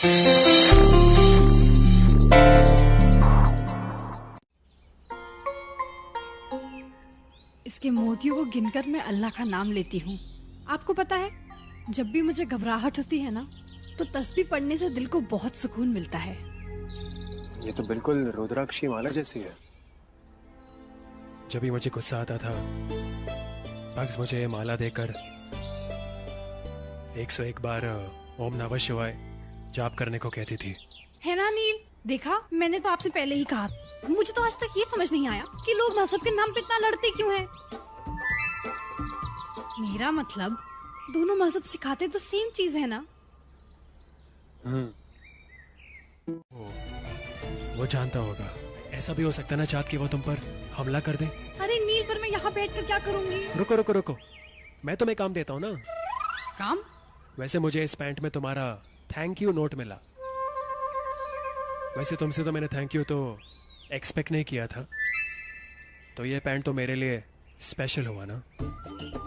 इसके मोतियों को गिनकर मैं अल्लाह का नाम लेती हूँ। आपको पता है, जब भी मुझे घबराहट होती है ना, तो तस्बीह पढ़ने से दिल को बहुत सुकून मिलता है। ये तो बिल्कुल रुद्राक्षी माला जैसी है। जब भी मुझे गुस्सा आता था, बग्स मुझे ये माला देकर 101 बार ओम नमः शिवाय जाप करने को कहती थी। है ना नील, देखा मैंने तो आपसे पहले ही कहा। मुझे तो आज तक ये समझ नहीं आया कि लोग मजहब के नाम पे इतना लड़ते क्यों हैं। मेरा मतलब, दोनों मजहब सिखाते तो सेम चीज है ना। वो जानता होगा। ऐसा भी हो सकता है ना चाँद कि वो तुम पर हमला कर दे। अरे नील, पर मैं यहाँ बैठ कर क्या करूँगी? रुको रुको रुको, मैं तुम्हें काम देता हूँ ना। काम? वैसे मुझे इस पैंट में तुम्हारा थैंक यू नोट मिला। वैसे तुमसे तो मैंने थैंक यू तो एक्सपेक्ट नहीं किया था, तो ये पैंट तो मेरे लिए स्पेशल हुआ ना।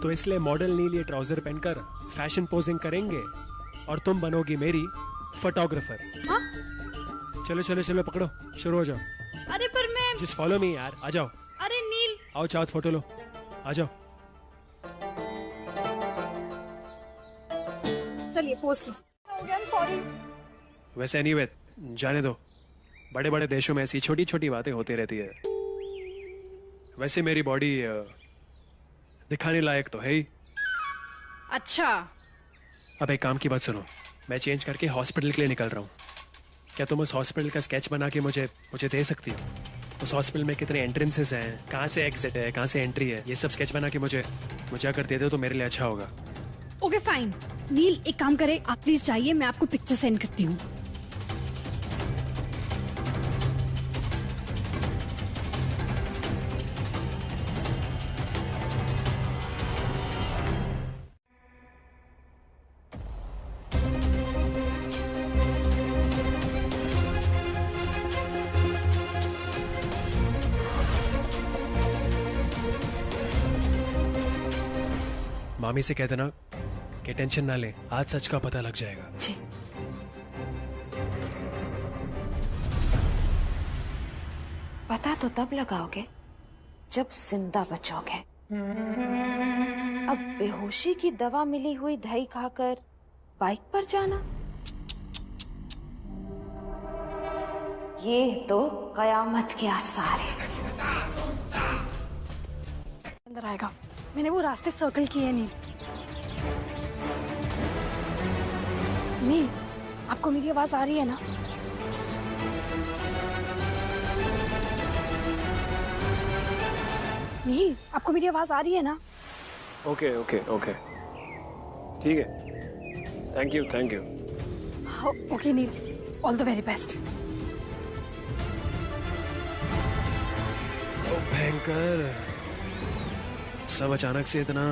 तो इसलिए मॉडल नील ये ट्राउजर पहनकर फैशन पोजिंग करेंगे और तुम बनोगी मेरी फोटोग्राफर। हाँ? चलो चलो चलो, पकड़ो, शुरू हो जाओ। अरे पर मैं... जस्ट फॉलो मी यार, आ जाओ। अरे नील, आओ चाँद फोटो लो, आ जाओ। चलिए पोज कीजिए। सॉरी। वैसे एनीवे जाने दो, बड़े बड़े देशों में ऐसी छोटी छोटी बातें होती रहती है। वैसे मेरी बॉडी दिखाने लायक तो है ही। अच्छा। अब एक काम की बात सुनो, मैं चेंज करके हॉस्पिटल के लिए निकल रहा हूँ। क्या तुम उस हॉस्पिटल का स्केच बना के मुझे दे सकती हो? उस हॉस्पिटल में कितने एंट्रेंसेस हैं, कहाँ से एग्जिट है, कहाँ से एंट्री है, ये सब स्केच बना के मुझे अगर दे दो तो मेरे लिए अच्छा होगा। Okay fine. नील एक काम करे, आप प्लीज जाइए, मैं आपको पिक्चर सेंड करती हूँ। मामी से कह देना कि टेंशन ना ले, आज सच का पता लग जाएगा। जी। पता तो तब लगाओगे जब जिंदा बचोगे। अब बेहोशी की दवा मिली हुई दही खाकर बाइक पर जाना, ये तो कयामत के आसार है। अंदर आएगा। मैंने वो रास्ते सर्कल किए। नील, नील, आपको मेरी आवाज आ रही है ना? नील, आपको मेरी आवाज आ रही है ना? ओके ओके ओके, ठीक है। Thank you. Okay Neel, all the very best. भयंकर, सब अचानक से इतना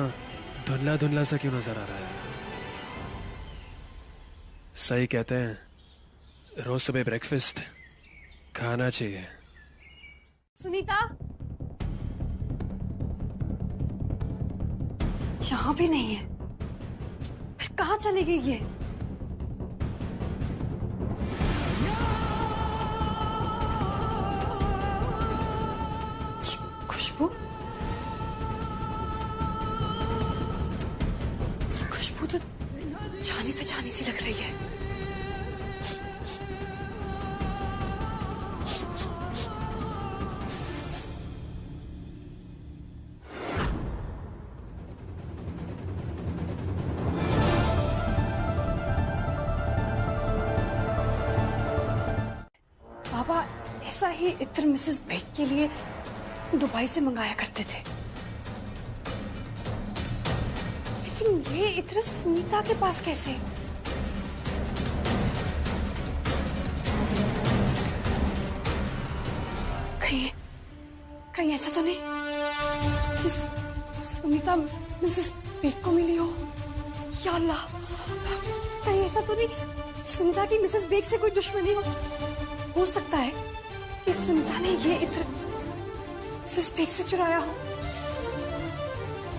धुंधला धुंधला सा क्यों नजर आ रहा है? सही कहते हैं, रोज सुबह ब्रेकफास्ट खाना चाहिए। सुनीता, यहाँ भी नहीं है। फिर कहाँ चली गई ये? खुशबू, खुशबू तो जानी पहचानी सी लग रही है। पापा ऐसा ही इत्र मिसेस बेग के लिए दुबई से मंगाया करते थे, लेकिन ये इत्र सुनीता के पास कैसे? कहीं ऐसा तो नहीं कि सुनीता मिसेस बेग को मिली हो? या अल्लाह, कहीं ऐसा तो नहीं सुनीता की मिसेस बेग से कोई दुश्मनी हो सकता है कि सुनीता ने ये इत्र मिसेस बेग से चुराया हो।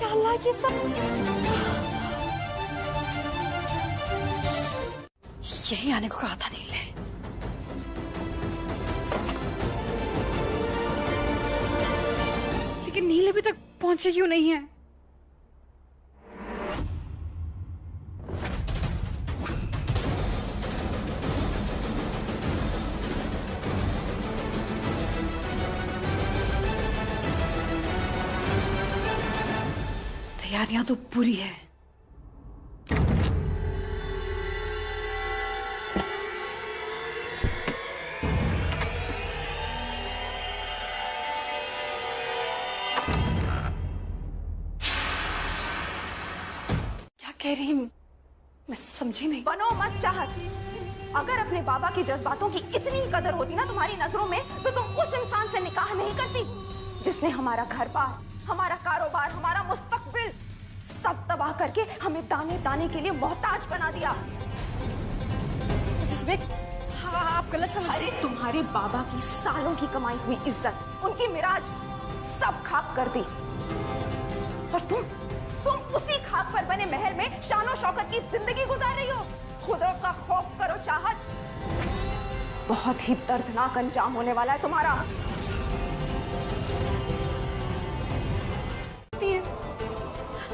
या अल्लाह, यही आने को कहा था नील ने। लेकिन नील अभी तक पहुंचे क्यों नहीं है? तैयारियां तो पूरी है। क्या कह रही? मैं समझी नहीं। बनो मत चाहत। अगर अपने बाबा के जज्बातों की इतनी कदर होती ना तुम्हारी नजरों में, तो तुम उस इंसान से निकाह नहीं करती जिसने हमारा घर बार, हमारा कारोबार, हमारा मुस्तकबिल सब तबाह करके हमें दाने दाने के लिए मोहताज बना दिया। हाँ, आप गलत समझ। अरे तुम्हारे बाबा की सालों की कमाई हुई इज्जत, उनकी मिराज सब खाक कर दी। और तुम उसी खाक पर बने महल में शानो शौकत की जिंदगी गुजार रही हो। खुदा का खौफ करो चाहत, बहुत ही दर्दनाक अंजाम होने वाला है तुम्हारा।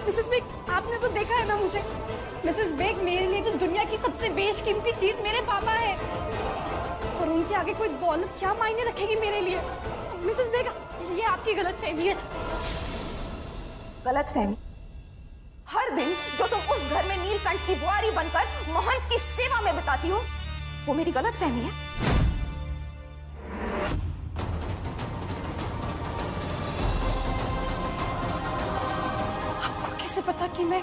मिसेस बेग, आपने तो देखा है ना मुझे। मिसेस बेग, मेरे लिए तो दुनिया की सबसे बेशकीमती चीज मेरे पापा है, और उनके आगे कोई दौलत क्या मायने रखेगी मेरे लिए? मिसेस बेग, ये आपकी गलतफहमी है। गलतफहमी? हर दिन जो तुम उस घर में नीलकंठ की बुआरी बनकर महंत की सेवा में बिताती हो, वो मेरी गलतफहमी है? कैसे पता कि मैं...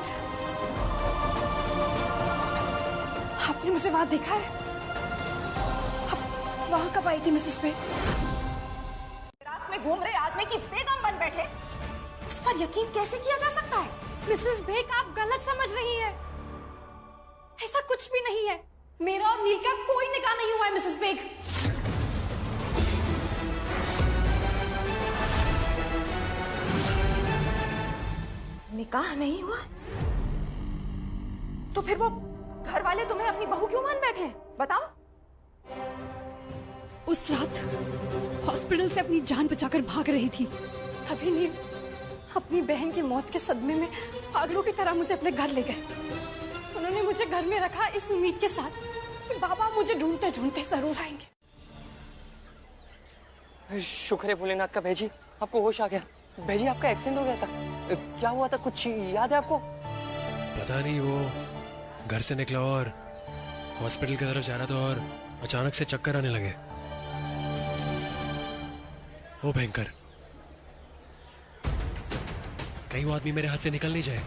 आपने मुझे वहां देखा है? आप वहां कब आई थी मिसेस बेग? रात में घूम रहे आदमी की बेगम बन बैठे, उस पर यकीन कैसे किया जा सकता है? मिसेस बेग, आप गलत समझ रही हैं। ऐसा कुछ भी नहीं है। मेरा और नील का कोई निकाह नहीं हुआ है मिसेस बेग। निकाह नहीं हुआ? तो फिर वो घर वाले तुम्हें अपनी बहू क्यों मान बैठे हैं? बताओ। उस रात हॉस्पिटल से अपनी जान बचाकर भाग रही थी, तभी नील अपनी बहन की मौत के सदमे में पागलों की तरह मुझे अपने घर ले गए। उन्होंने मुझे घर में रखा इस उम्मीद के साथ कि बाबा मुझे ढूंढते ढूंढते जरूर आएंगे। शुक्र है भोलेनाथ का भेजी, आपको होश आ गया। भेजी, आपका एक्सीडेंट हो गया था, क्या हुआ था? कुछ याद है आपको? पता नहीं, वो घर से निकला और हॉस्पिटल की तरफ जा रहा था और अचानक से चक्कर आने लगे। ओ भयंकर, कहीं वो आदमी मेरे हाथ से निकल नहीं जाए।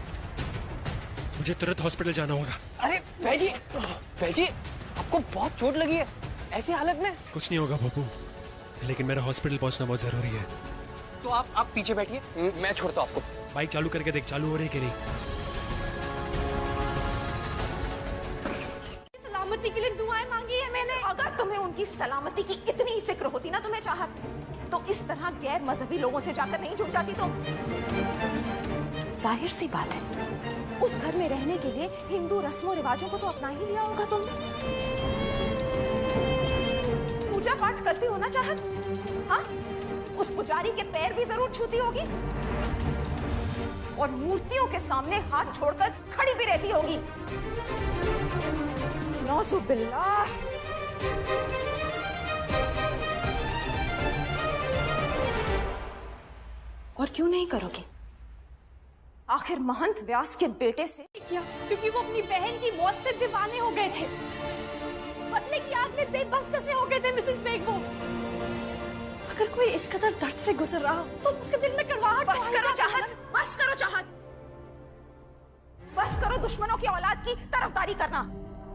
मुझे तुरंत हॉस्पिटल जाना होगा। अरे भेजी, भेजी, आपको बहुत चोट लगी है, ऐसी हालत में? कुछ नहीं होगा पप्पू, लेकिन मेरा हॉस्पिटल पहुंचना बहुत जरूरी है। तो आप पीछे बैठिए, मैं छोड़ता हूं आपको। बाइक चालू करके देख, चालू हो रही कि नहीं। सलामती के लिए दुआएं मांगी है मैंने। अगर तुम्हें उनकी सलामती की इतनी फिक्र होती ना तुम्हें चाहत, तो इस तरह गैर मजहबी लोगों से जाकर नहीं जुड़ जाती तुम। जाहिर सी बात है, उस घर में रहने के लिए हिंदू रस्मों रिवाजों को तो अपना ही लिया होगा तुमने। पूजा पाठ करती हो ना चाहत? हाँ, उस पुजारी के पैर भी जरूर छूती होगी और मूर्तियों के सामने हाथ छोड़कर खड़ी भी रहती होगी। नौजुबिल्लाह। और क्यों नहीं करोगे? आखिर महंत व्यास के बेटे से क्या? क्योंकि वो अपनी बहन की मौत से दीवाने हो गए थे, बदले की आग में बेबस जैसे हो गए थे मिसेस बेग। वो अगर कोई इस कदर दर्द से गुजर रहा तो उसके दिल में कड़वाहट। बस करो चाहत, बस करो चाहत, बस करो दुश्मनों की औलाद की तरफदारी करना।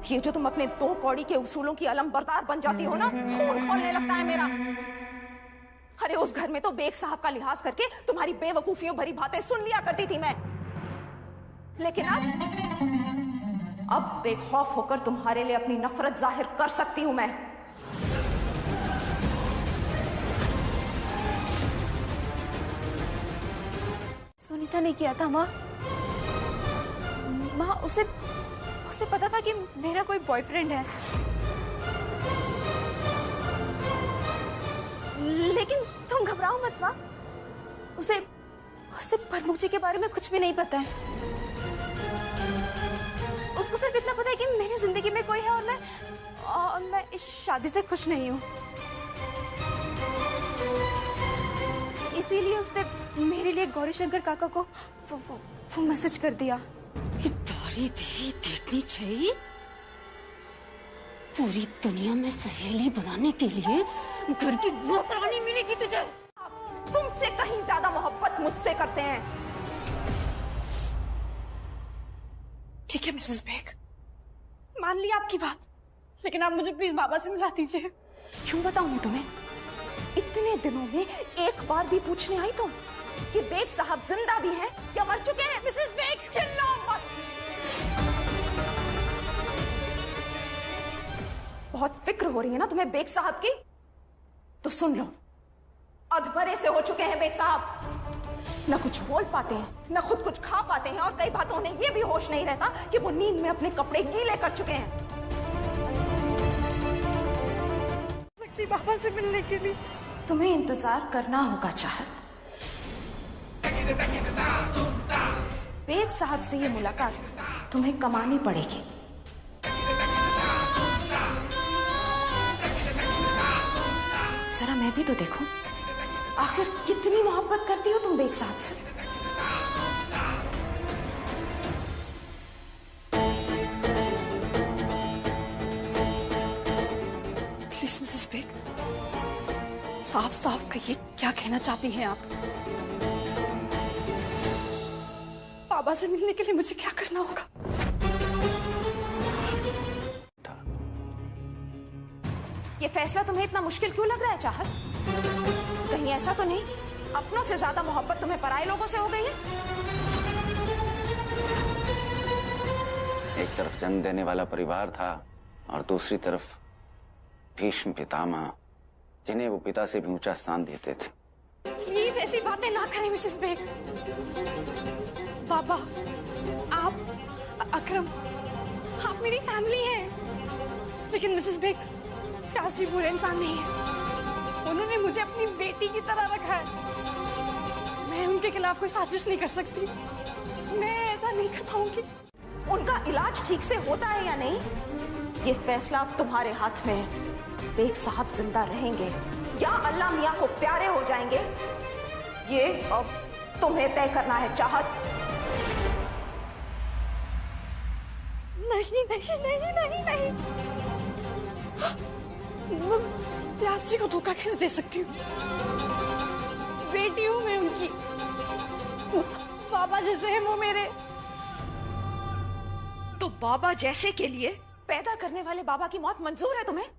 ये जो तुम अपने दो कौड़ी के उसूलों की अलमबरदार बन जाती हो ना, खून खौलने लगता है मेरा। अरे उस घर में तो बेग साहब का लिहाज करके तुम्हारी बेवकूफियों भरी बातें सुन लिया करती थी मैं, लेकिन अब बेखौफ होकर तुम्हारे लिए अपनी नफरत जाहिर कर सकती हूं मैं। सुनीता ने किया था माँ। माँ, उसे उसे पता था कि मेरा कोई बॉयफ्रेंड है, लेकिन तुम घबराओ मत माँ, उसे प्रमुख जी के बारे में कुछ भी नहीं पता है। उसको सिर्फ इतना पता है कि मेरी जिंदगी में कोई है और मैं इस शादी से खुश नहीं हूँ। इसीलिए उसने मेरे लिए गौरीशंकर काका को वो मैसेज कर दिया। ये तारी देवी देखनी चाहिए। पूरी दुनिया में सहेली बनाने के लिए घर की नौकरानी मिलेगी तुझे। तुमसे कहीं ज्यादा मोहब्बत मुझसे करते हैं। ठीक है मिसेस बेग, मान लिया आपकी बात, लेकिन आप मुझे प्लीज बाबा से मिला दीजिए। क्यों बताऊं मैं तुम्हें? इतने दिनों में एक बार भी पूछने आई तुम कि बेग साहब जिंदा भी हैं या मर चुके हैं? मिसेस बेग, चिल्लाओ मत। बहुत फिक्र हो रही है ना तुम्हें बेग साहब की? तो सुन लो, अधमरे से हो चुके हैं बेग साहब। न कुछ बोल पाते हैं, न खुद कुछ खा पाते हैं, और कई बार तो उन्हें यह भी होश नहीं रहता कि वो नींद में अपने कपड़े गीले कर चुके हैं। बाबा से मिलने के लिए तुम्हें इंतजार करना होगा चाहत। बेग साहब से ये मुलाकात तुम्हें कमानी पड़ेगी। जरा मैं भी तो देखूं, आखिर कितनी मोहब्बत करती हो तुम बेग साहब से। प्लीज मिसेस बेग, साफ साफ कहिए क्या कहना चाहती हैं आप? बाबा से मिलने के लिए मुझे क्या करना होगा? ये फैसला तुम्हें इतना मुश्किल क्यों लग रहा है चाहत? कहीं ऐसा तो नहीं अपनों से ज्यादा मोहब्बत तुम्हें पराये लोगों से हो गई है? एक तरफ जन्म देने वाला परिवार था और दूसरी तरफ भीष्म पितामह, जिन्हें वो पिता से भी ऊंचा स्थान देते थे। प्लीज ऐसी बातें ना करें मिसेस बेग। बाबा, आप, अकरम, आप मेरी फैमिली हैं। लेकिन मिसेस बेग, व्यास जी बुरे इंसान नहीं है। उन्होंने मुझे अपनी बेटी की तरह रखा है। मैं उनके खिलाफ कोई साजिश नहीं कर सकती। मैं ऐसा नहीं कर पाऊंगी। उनका इलाज ठीक से होता है या नहीं, ये फैसला अब तुम्हारे हाथ में है। बेग साहब जिंदा रहेंगे या अल्लाह मियां को प्यारे हो जाएंगे, ये अब तुम्हें तय करना है चाहत। नहीं नहीं नहीं नहीं नहीं, मैं व्यास जी को धोखा कैसे दे सकती हूँ? बेटी हूँ मैं उनकी। बाबा जैसे हैं वो मेरे। तो बाबा जैसे के लिए पैदा करने वाले बाबा की मौत मंजूर है तुम्हें?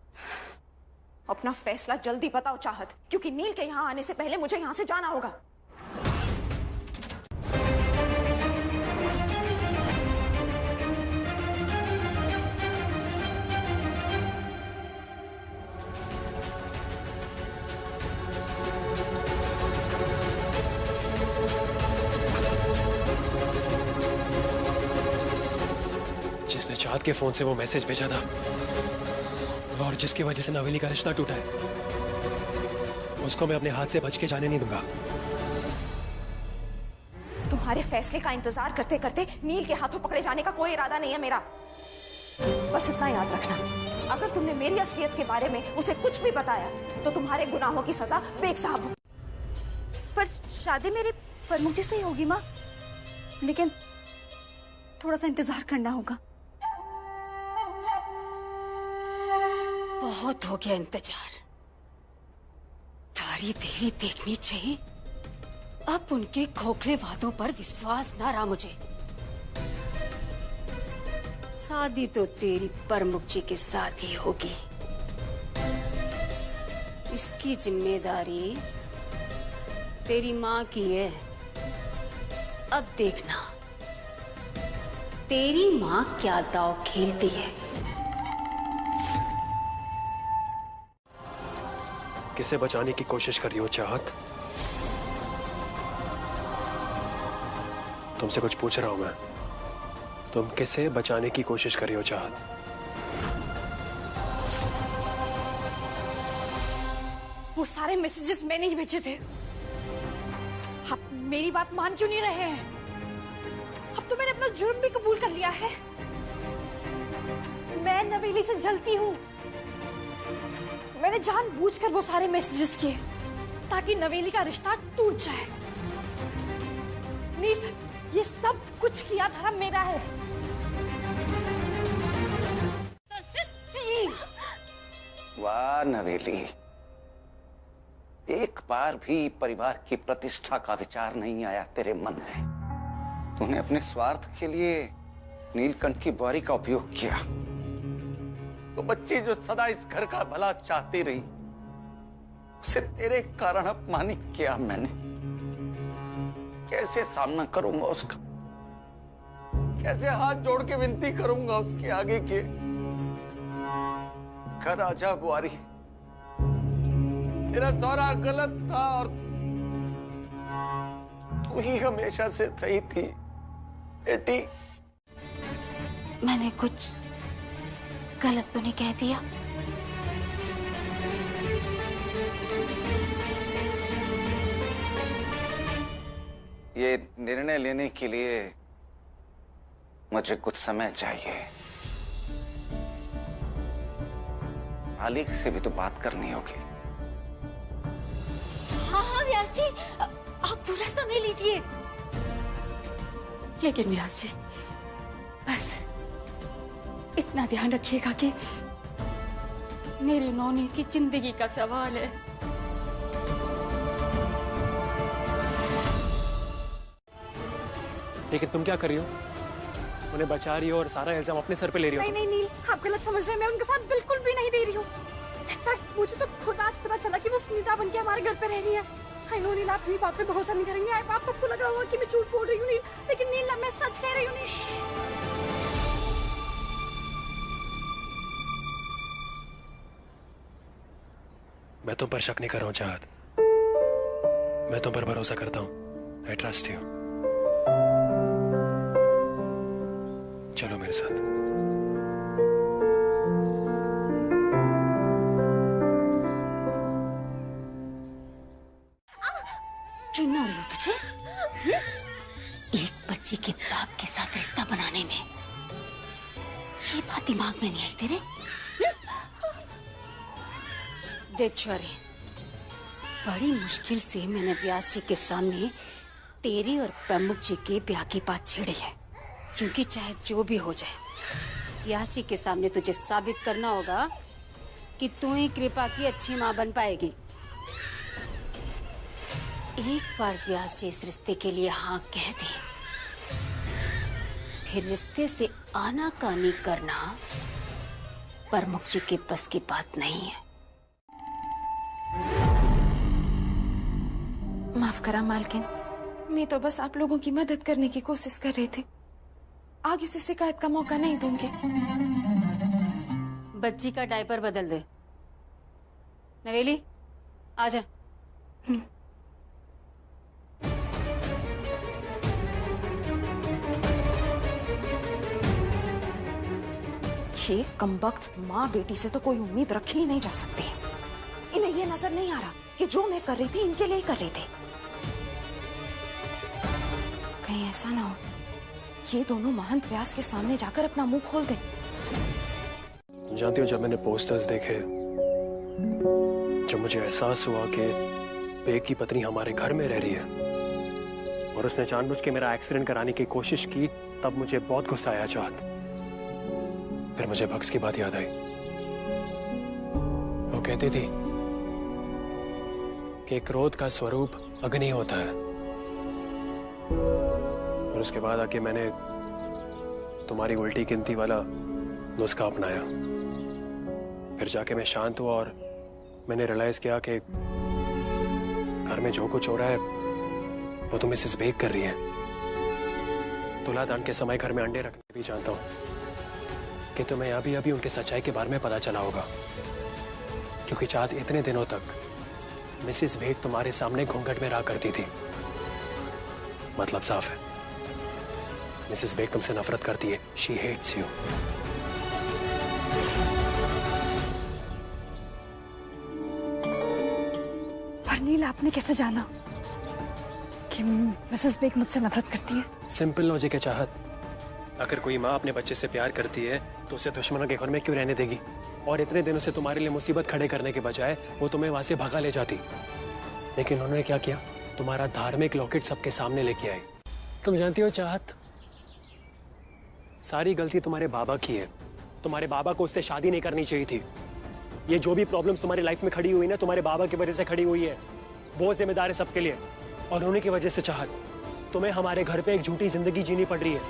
अपना फैसला जल्दी बताओ चाहत, क्योंकि नील के यहाँ आने से पहले मुझे यहाँ से जाना होगा। जिसने चाहत के फोन से वो मैसेज भेजा था और जिसकी वजह से नवेली का रिश्ता टूटा है, उसको मैं अपने हाथ से बच के जाने नहीं दूंगा। तुम्हारे फैसले का इंतजार करते करते नील के हाथों पकड़े जाने का कोई इरादा नहीं है मेरा। बस इतना याद रखना, अगर तुमने मेरी असलियत के बारे में उसे कुछ भी बताया तो तुम्हारे गुनाहों की सजा बेग साहब हो। पर शादी मेरी प्रमुख जी से ही होगी माँ, लेकिन थोड़ा सा इंतजार करना होगा। बहुत हो गया इंतजार। तारी देवी देखनी चाहिए। अब उनके खोखले वादों पर विश्वास ना रहा मुझे। शादी तो तेरी प्रमुख जी के साथ ही होगी। इसकी जिम्मेदारी तेरी माँ की है। अब देखना तेरी माँ क्या दांव खेलती है। किसे बचाने की कोशिश कर रही हो चाहत? तुमसे कुछ पूछ रहा हूं मैं। तुम किसे बचाने की कोशिश कर रही हो चाहत? वो सारे मैसेजेस मैंने ही भेजे थे। आप मेरी बात मान क्यों नहीं रहे हैं? अब तो मैंने अपना जुर्म भी कबूल कर लिया है। मैं नवेली से जलती हूँ। मैंने जानबूझकर वो सारे मैसेजेस किए ताकि नवेली का रिश्ता टूट जाए। नील, ये सब कुछ किया धर्म मेरा है। वाह नवेली, एक बार भी परिवार की प्रतिष्ठा का विचार नहीं आया तेरे मन में। तूने अपने स्वार्थ के लिए नीलकंठ की बुआरी का उपयोग किया। तो बच्ची जो सदा इस घर का भला चाहती रही, उसे तेरे कारण अपमानित किया मैंने। कैसे सामना करूंगा उसका? कैसे हाथ जोड़ के विनती करूंगा उसके आगे के? घर आजा बुआरी, तेरा सौरा गलत था और तू ही हमेशा से सही थी बेटी। मैंने कुछ गलत तो नहीं कह दिया? ये निर्णय लेने के लिए मुझे कुछ समय चाहिए। मालिक से भी तो बात करनी होगी। हाँ व्यास जी, आप पूरा समय लीजिए। लेकिन व्यास जी, बस इतना ध्यान रखिएगा कि मेरे नौने की जिंदगी का सवाल है। लेकिन तुम क्या कर रही हो? उन्हें बचा रही हो और सारा इल्जाम अपने सर पे ले रही हो। नहीं नहीं नील, आप गलत समझ रहे हैं। मैं उनके साथ बिल्कुल भी नहीं दे रही हूँ। मुझे तो खुद आज पता चला कि वो सुनीता बन के हमारे घर पे रह रही है। आई नो नील, आप मेरी बात पे भरोसा नहीं करेंगे। आप सबको लग रहा होगा कि मैं झूठ बोल रही हूँ नील, लेकिन नील मैं सच कह रही हूँ नील। मैं तुम पर शक नहीं कर रहा हूँ चाहत। मैं तुम पर भरोसा करता हूँ। I trust you. चलो मेरे साथ। क्यों ना लो तुझे? एक बच्ची के बाप के साथ रिश्ता बनाने में ये बात दिमाग में नहीं आई तेरे? देख चौरी, बड़ी मुश्किल से मैंने व्यास जी के सामने तेरी और प्रमुख जी के ब्याह की बात छेड़ी है, क्योंकि चाहे जो भी हो जाए, व्यास जी के सामने तुझे साबित करना होगा कि तू ही कृपा की अच्छी माँ बन पाएगी। एक बार व्यास जी इस रिश्ते के लिए हाँ कह दे, फिर रिश्ते से आनाकानी करना प्रमुख जी के बस की बात नहीं है। माफ करा मालकिन, मैं तो बस आप लोगों की मदद करने की कोशिश कर रही थी। आगे से शिकायत का मौका नहीं दूंगी। बच्ची का डायपर बदल दे। नवेली, आजा। ये कमबख्त माँ बेटी से तो कोई उम्मीद रखी ही नहीं जा सकती। इन्हें ये नजर नहीं आ रहा कि जो मैं कर रही थी इनके लिए कर रही थी। कहीं ऐसा ना हो ये दोनों महंत व्यास के सामने जाकर अपना मुंह खोल दे। जानती हो, जब मैंने पोस्टर्स देखे, जब मुझे एहसास हुआ कि बेग की पत्नी हमारे घर में रह रही है और उसने जानबूझ के मेरा एक्सीडेंट कराने की कोशिश की, तब मुझे बहुत गुस्सा आया चाहत। फिर मुझे भक्स की बात याद आई। वो कहती थी कि क्रोध का स्वरूप अग्नि होता है। और उसके बाद आके मैंने तुम्हारी उल्टी गिनती वाला नुस्खा अपनाया। फिर जाके मैं शांत हुआ और मैंने रियलाइज किया कि घर में जो कुछ हो रहा है वो तो मिसेस बेग कर रही है। तुलादान के समय घर में अंडे रखने भी जानता हूं कि तुम्हें अभी अभी उनके सच्चाई के बारे में पता चला होगा, क्योंकि चाहत इतने दिनों तक मिसेस बेग तुम्हारे सामने घूंघट में रहा करती थी। मतलब साफ है, मिसेस बेग तुमसे नफरत करती है। She hates you. पर नील, आपने कैसे जाना कि मिसेस बेग मुझसे नफरत करती है? सिंपल लॉजिक है चाहत। अगर कोई माँ अपने बच्चे से प्यार करती है तो उसे दुश्मनों के घर में क्यों रहने देगी? और इतने दिनों से तुम्हारे लिए मुसीबत खड़े करने के बजाय वो तुम्हें वहां से भगा ले जाती। लेकिन उन्होंने क्या किया? तुम्हारा धार्मिक लॉकेट सबके सामने लेके आए। तुम जानती हो चाहत, सारी गलती तुम्हारे बाबा की है। तुम्हारे बाबा को उससे शादी नहीं करनी चाहिए थी। ये जो भी प्रॉब्लम्स तुम्हारी लाइफ में खड़ी हुई ना, तुम्हारे बाबा की वजह से खड़ी हुई है। वो जिम्मेदार है सबके लिए, और उन्हीं की वजह से चाहत तुम्हें हमारे घर पे एक झूठी जिंदगी जीनी पड़ रही है।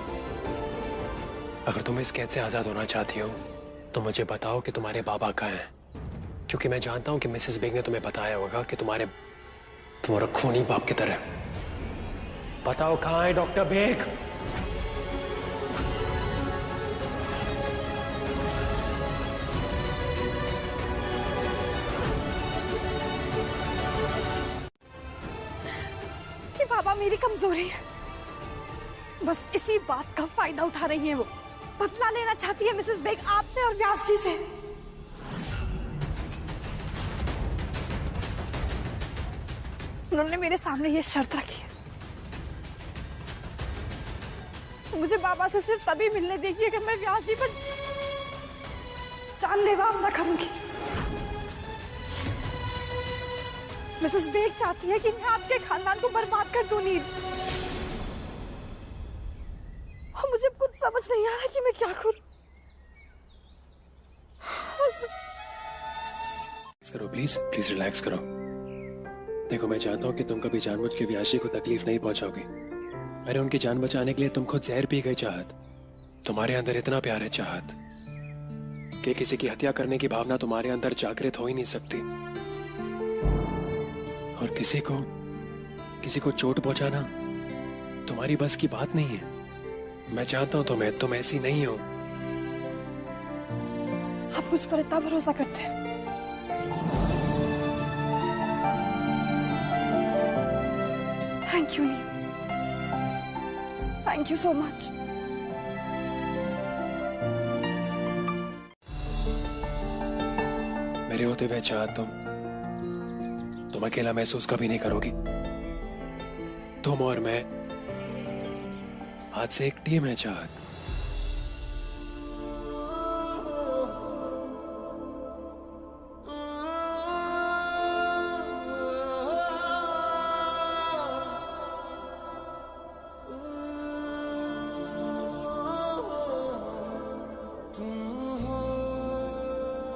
अगर तुम इस कैद से आजाद होना चाहती हो तो मुझे बताओ कि तुम्हारे बाबा कहाँ हैं, क्योंकि मैं जानता हूं कि मिसेस बेग ने तुम्हें बताया होगा कि तुम्हारा खूनी बाप की तरह। बताओ कहाँ है डॉक्टर बेग? कि बाबा मेरी कमजोरी है, बस इसी बात का फायदा उठा रही है। वो बदला लेना चाहती है मिसेस बेग आपसे और व्यास जी से। उन्होंने मेरे सामने ये शर्त रखी है, मुझे बाबा से सिर्फ तभी मिलने देगी अगर मैं व्यास जी पर जानलेवा हमला करूंगी। मिसेस बेग चाहती है कि मैं आपके खानदान को बर्बाद कर दूं नील। और मुझे कुछ समझ नहीं आ रहा कि मैं क्या करूं। करो प्लीज, प्लीज रिलैक्स करो। देखो, मैं चाहता हूँ कि तुम कभी जानबूझ के व्यास जी को तकलीफ नहीं पहुंचाओगी। मैंने उनकी जान बचाने के लिए तुम खुद जहर पी गई चाहत। तुम्हारे अंदर इतना प्यार है चाहत कि किसी की हत्या करने की भावना तुम्हारे अंदर जागृत हो ही नहीं सकती। और किसी को चोट पहुंचाना तुम्हारी बस की बात नहीं है। मैं जानता हूं तुम ऐसी नहीं हो। आप मुझ पर इतना भरोसा करते हैं। Thank you Neel, thank you so much. मेरे होते हुए चाहत तुम अकेला महसूस कभी नहीं करोगी। तुम और मैं आज से एक टीम है चाहत।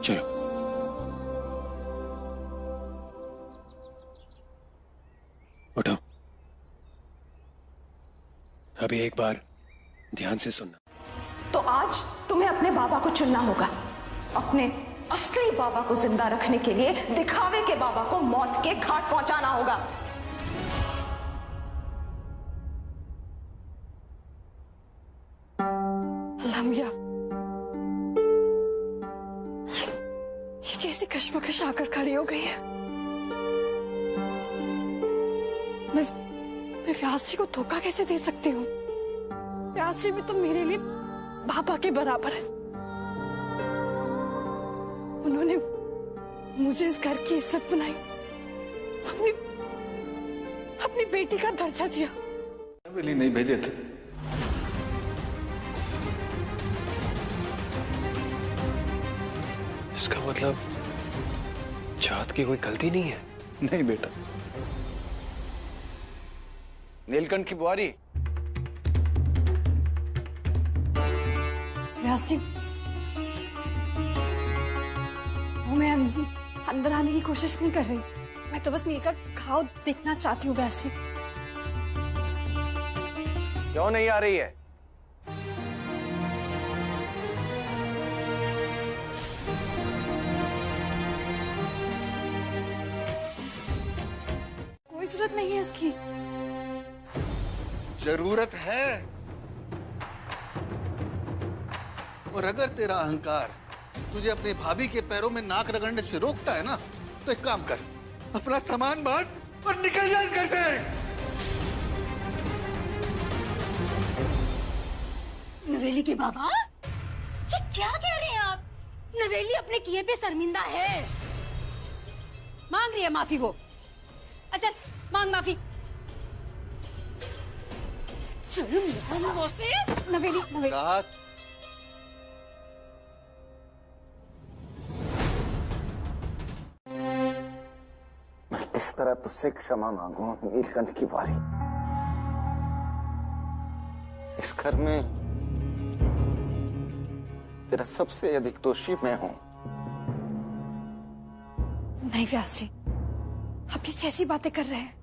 चलो उठो। अभी एक बार ध्यान से सुनना। तो आज तुम्हें अपने बाबा को चुनना होगा। अपने असली बाबा को जिंदा रखने के लिए दिखावे के बाबा को मौत के घाट पहुंचाना होगा। लम्बिया, ये कैसी कश्मकश आकर खड़ी हो गई है। मैं व्यास जी को धोखा कैसे दे सकती हूँ? व्यास जी भी तो मेरे लिए बाबा के बराबर है। उन्होंने मुझे इस घर की इज्जत बनाई, अपनी बेटी का दर्जा दिया। हवेली नहीं भेजे थे। इसका मतलब चाहत की कोई गलती नहीं है? नहीं बेटा। नीलकंठ की बुआरी। व्यास जी, वो मैं अंदर आने की कोशिश नहीं कर रही। मैं तो बस नील का घाव देखना चाहती हूँ। व्यास जी, क्यों नहीं आ रही है? कोई जरूरत नहीं है इसकी। जरूरत है। और अगर तेरा अहंकार तुझे अपनी भाभी के पैरों में नाक रगड़ने से रोकता है ना, तो एक काम कर, अपना सामान बांध और निकल जा इस घर से। नवेली के बाबा, ये क्या कह रहे हैं आप? नवेली अपने किए पे शर्मिंदा है, मांग रही है माफी वो। अच्छा मांग माफी। नवेली नवेली राहत, मैं इस तरह तुझसे क्षमा मांगू नीलकंठ की बारी। इस घर में तेरा सबसे अधिक दोषी मैं हूं। नहीं व्यास जी, आप ये कैसी बातें कर रहे हैं?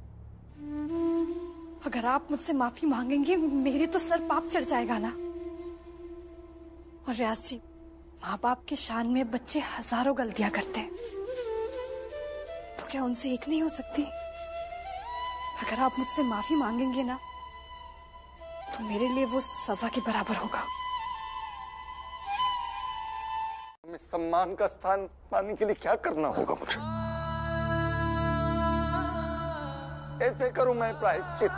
अगर आप मुझसे माफी मांगेंगे मेरे तो सर पाप चढ़ जाएगा ना। और व्यास जी, माँ बाप के शान में बच्चे हजारों गलतियां करते हैं, तो क्या उनसे एक नहीं हो सकती? अगर आप मुझसे माफी मांगेंगे ना तो मेरे लिए वो सजा के बराबर होगा। हमें सम्मान का स्थान पाने के लिए क्या करना होगा मुझे? ऐसे करूं मैं प्रायश्चित?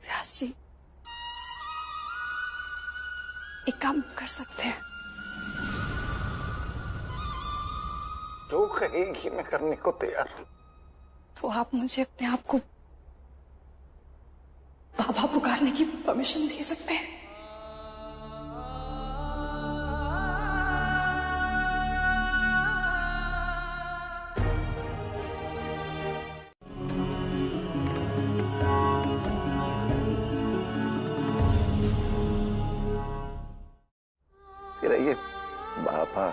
व्यास जी, एक काम कर सकते हैं। जो कहेगी मैं करने को तैयार हूं। तो आप मुझे अपने आप को बाबा पुकारने की परमिशन दे सकते हैं? तेरा ये बाबा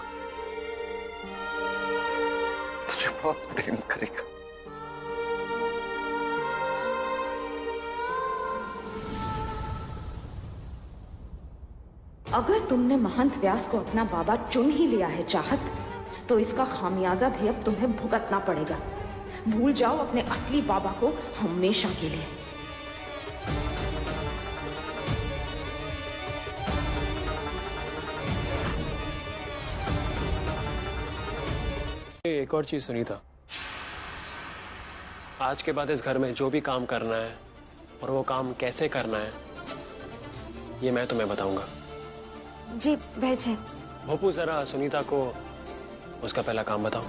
तुझे बहुत प्रेम करेगा। अगर तुमने महंत व्यास को अपना बाबा चुन ही लिया है चाहत, तो इसका खामियाजा भी अब तुम्हें भुगतना पड़ेगा। भूल जाओ अपने असली बाबा को हमेशा के लिए। एक और चीज सुनी था, आज के बाद इस घर में जो भी काम करना है और वो काम कैसे करना है ये मैं तुम्हें बताऊंगा। जी भेजें। भोपू, जरा सुनीता को उसका पहला काम बताओ।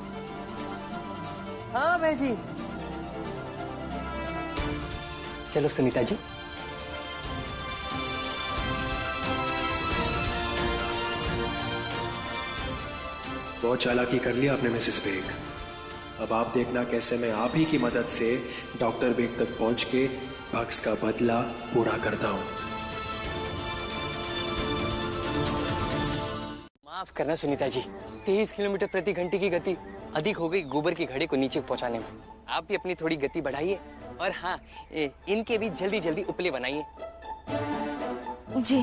हाँ भाई। चलो सुनीता जी। बहुत चालाकी कर लिया आपने मिसेस बेग। अब आप देखना कैसे मैं आप ही की मदद से डॉक्टर बेग तक पहुंच के बग्स का बदला पूरा करता हूं। माफ करना सुनीता जी, 23 किलोमीटर प्रति घंटे की गति अधिक हो गई गोबर की घड़े को नीचे पहुंचाने में। आप भी अपनी थोड़ी गति बढ़ाइए और हाँ, इनके भी जल्दी जल्दी उपले बनाइए। जी।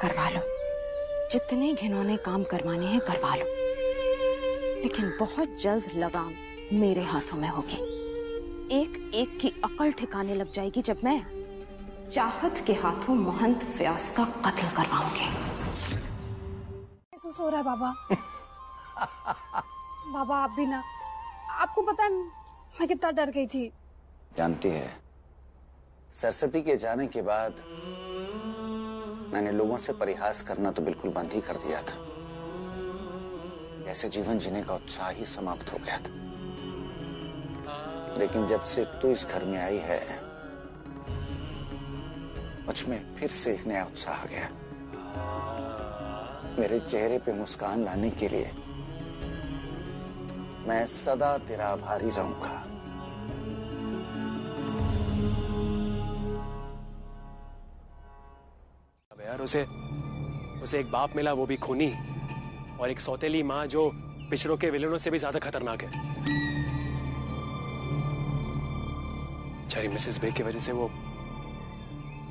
करवा लो, जितने घिनौने काम करवाने हैं करवा लो, लेकिन बहुत जल्द लगाम मेरे हाथों में होगी। एक एक की अकल ठिकाने लग जाएगी जब मैं चाहत के हाथों महंत व्यास का कत्ल करवाऊंगी। महसूस हो रहा है बाबा। बाबा आप भी ना, आपको पता है मैं कितना डर गई थी। जानती है, सरस्वती के जाने के बाद मैंने लोगों से परिहास करना तो बिल्कुल बंद ही कर दिया था। ऐसे जीवन जीने का उत्साह ही समाप्त हो गया था। लेकिन जब से तू इस घर में आई है, मुझ में फिर से एक नया उत्साह आ गया। मेरे चेहरे पे मुस्कान लाने के लिए मैं सदा तेरा आभारी रहूंगा। यार उसे एक बाप मिला, वो भी खूनी, और एक सौतेली माँ जो पिछड़ों के विलनों से भी ज्यादा खतरनाक है। बेचारी मिसेस बेग की वजह से वो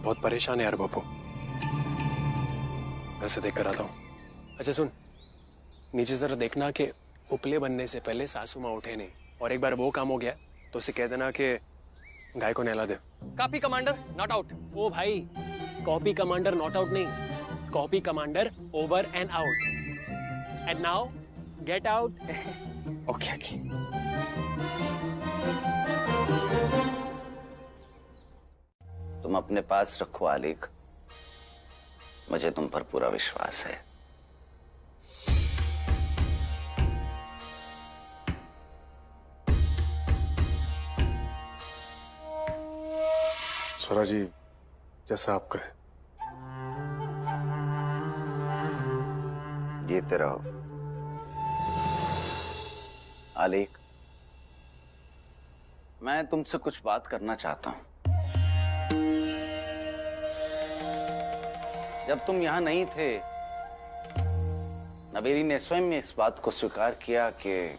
बहुत परेशान है यार बापू। मैं उसे देख कर आता हूँ। अच्छा सुन, नीचे जरा देखना कि उपले बनने से पहले सासू माँ उठे नहीं, और एक बार वो काम हो गया तो उसे कह देना कि गाय को नहला दे। Copy commander not out. ओ भाई, कॉपी कमांडर नॉट आउट नहीं, copy commander over and out. And now get out. Okay okay. तुम अपने पास रखो आलेख, मुझे तुम पर पूरा विश्वास है। स्वरा जी, जैसा आप कहें। जीते रहो। आलेख, मैं तुमसे कुछ बात करना चाहता हूं। जब तुम यहां नहीं थे, नवेरी ने स्वयं में इस बात को स्वीकार किया कि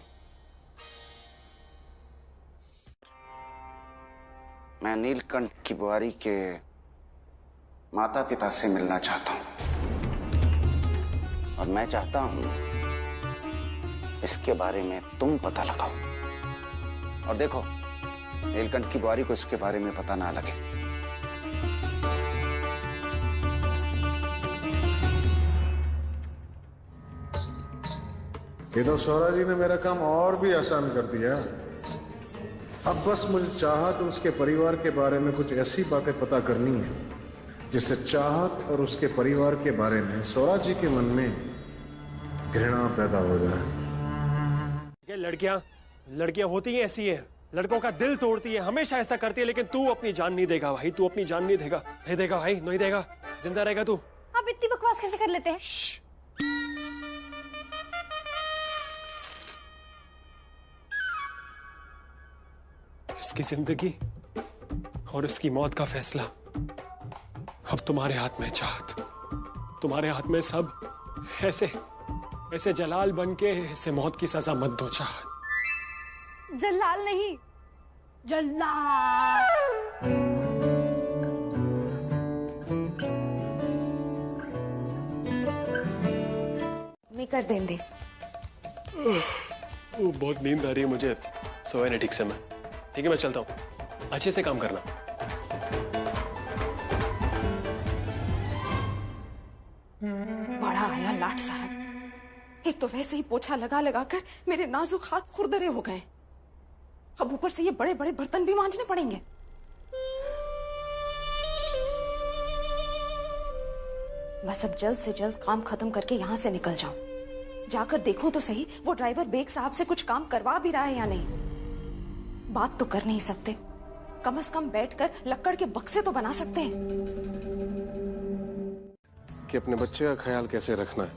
मैं नीलकंठ की बुआरी के माता पिता से मिलना चाहता हूं, और मैं चाहता हूं इसके बारे में तुम पता लगाओ। और देखो, नीलकंठ की बुआरी को इसके बारे में पता ना लगे। ये तो स्वरा जी ने मेरा काम और भी आसान कर दिया। अब बस मुझे चाहत और उसके परिवार के बारे में कुछ ऐसी बातें पता करनी है जिससे चाहत और उसके परिवार के बारे में स्वरा जी के मन में घृणा पैदा हो जाए। लड़कियां होती हैं ऐसी हैं, लड़कों का दिल तोड़ती है, हमेशा ऐसा करती है। लेकिन तू अपनी जान नहीं देगा भाई, तू अपनी जान नहीं देगा। नहीं देगा भाई, नहीं देगा, जिंदा रहेगा तू। आप इतनी बकवास कैसे कर लेते हैं? इसकी जिंदगी और इसकी मौत का फैसला अब तुम्हारे हाथ में है चाहत। तुम्हारे हाथ में सब। ऐसे ऐसे जलाल बन के इसे मौत की सजा मत दो चाहत। जलाल नहीं, जल्लाद। मैं कर देंगे। बहुत नींद आ रही है मुझे, सोया नहीं ठीक से मैं। ठीक है, मैं चलता हूँ, अच्छे से काम करना। बड़ा आया लाट साहब। एक तो वैसे ही पोछा लगा लगा कर मेरे नाजुक हाथ खुरदरे हो गए, अब ऊपर से ये बड़े बड़े बर्तन भी मांजने पड़ेंगे। बस अब जल्द से जल्द काम खत्म करके यहाँ से निकल जाऊं। जाकर देखूं तो सही वो ड्राइवर बेग साहब से कुछ काम करवा भी रहा है या नहीं। बात तो कर नहीं सकते, कम से कम बैठकर लक्कड़ के बक्से तो बना सकते हैं। कि अपने बच्चे का ख्याल कैसे रखना है।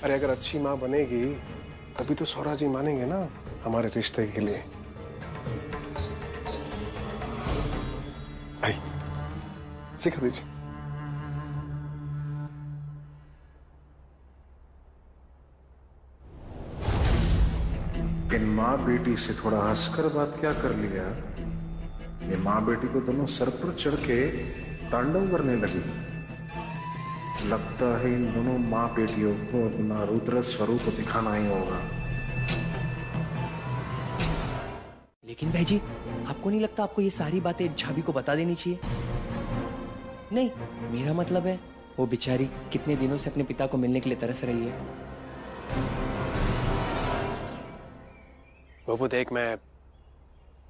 अरे अगर अच्छी माँ बनेगी तभी तो स्वरा जी मानेंगे ना हमारे रिश्ते के लिए। आई सिखा दीजिए। इन माँ बेटी से थोड़ा हंसकर बात क्या कर लिया। ये माँ बेटी को दोनों सर पर चढ़ के तांडव करने लगी। लगता है इन दोनों माँ बेटियों को अपना रुद्र स्वरूप दिखाना ही होगा। लेकिन भाई जी, आपको नहीं लगता आपको ये सारी बातें झाबी को बता देनी चाहिए? नहीं, मेरा मतलब है वो बेचारी कितने दिनों से अपने पिता को मिलने के लिए तरस रही है। वो देख, मैं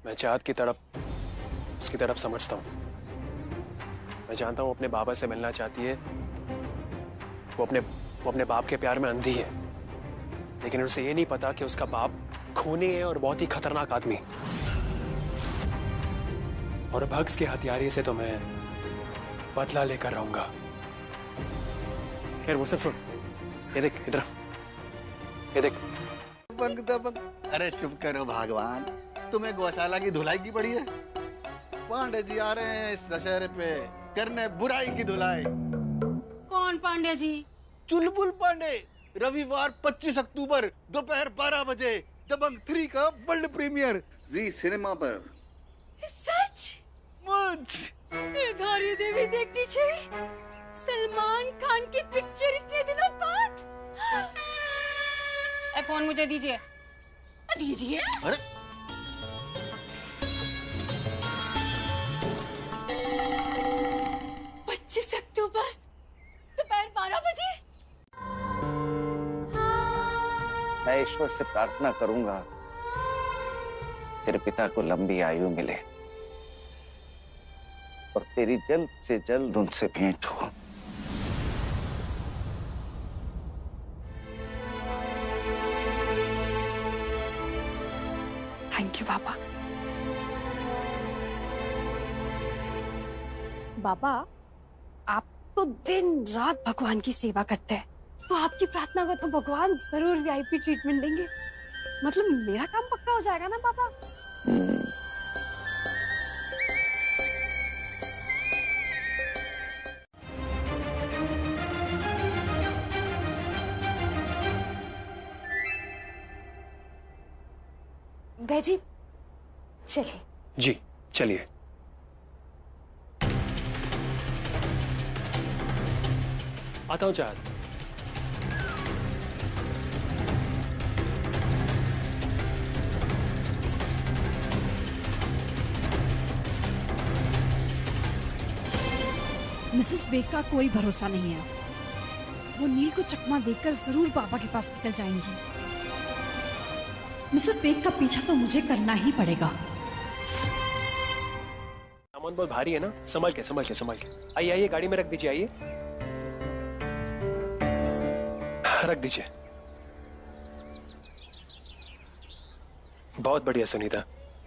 चाहत की तरफ, उसकी तरफ समझता हूँ। मैं जानता हूँ अपने बाबा से मिलना चाहती है। वो अपने बाप के प्यार में अंधी है, लेकिन उसे ये नहीं पता कि उसका बाप खूनी है और बहुत ही खतरनाक आदमी। और भक्स के हथियारे से तो मैं बदला लेकर रहूंगा। खैर वो सब छोड़, ये देख इधर, ये देख। अरे चुप करो भगवान, तुम्हें गौशाला की धुलाई की पड़ी है। पांडे जी आ रहे हैं इस दशहरे पे करने बुराई की धुलाई। कौन पांडे जी? चुलबुल पांडे। रविवार 25 अक्टूबर दोपहर 12 बजे दबंग 3 का वर्ल्ड प्रीमियर जी सिनेमा पर। सच? मुझ धारी देवी देखनी चाहिए। सलमान खान की पिक्चर इतने दिनों बाद। फोन मुझे दीजिए। दीजिए। अरे 25 अक्टूबर दोपहर 12 बजे। मैं ईश्वर से प्रार्थना करूंगा तेरे पिता को लंबी आयु मिले और तेरी जल्द से जल्द उनसे भेंट हो। थैंक यू बाबा। बाबा, आप तो दिन रात भगवान की सेवा करते हैं, तो आपकी प्रार्थना को तो भगवान जरूर वीआईपी ट्रीटमेंट देंगे। मतलब मेरा काम पक्का हो जाएगा ना बाबा? बेजी चलिए। जी चलिए। आता हूँ चार। मिसेस बेग का कोई भरोसा नहीं है। वो नील को चकमा देकर जरूर पापा के पास निकल जाएंगी। मिसेस बेग का पीछा तो मुझे करना ही पड़ेगा। सामान बहुत भारी है ना, संभाल के संभाल के संभाल के। आइए आइए, गाड़ी में रख दीजिए, आइए रख दीजिए। बहुत बढ़िया सुनीता,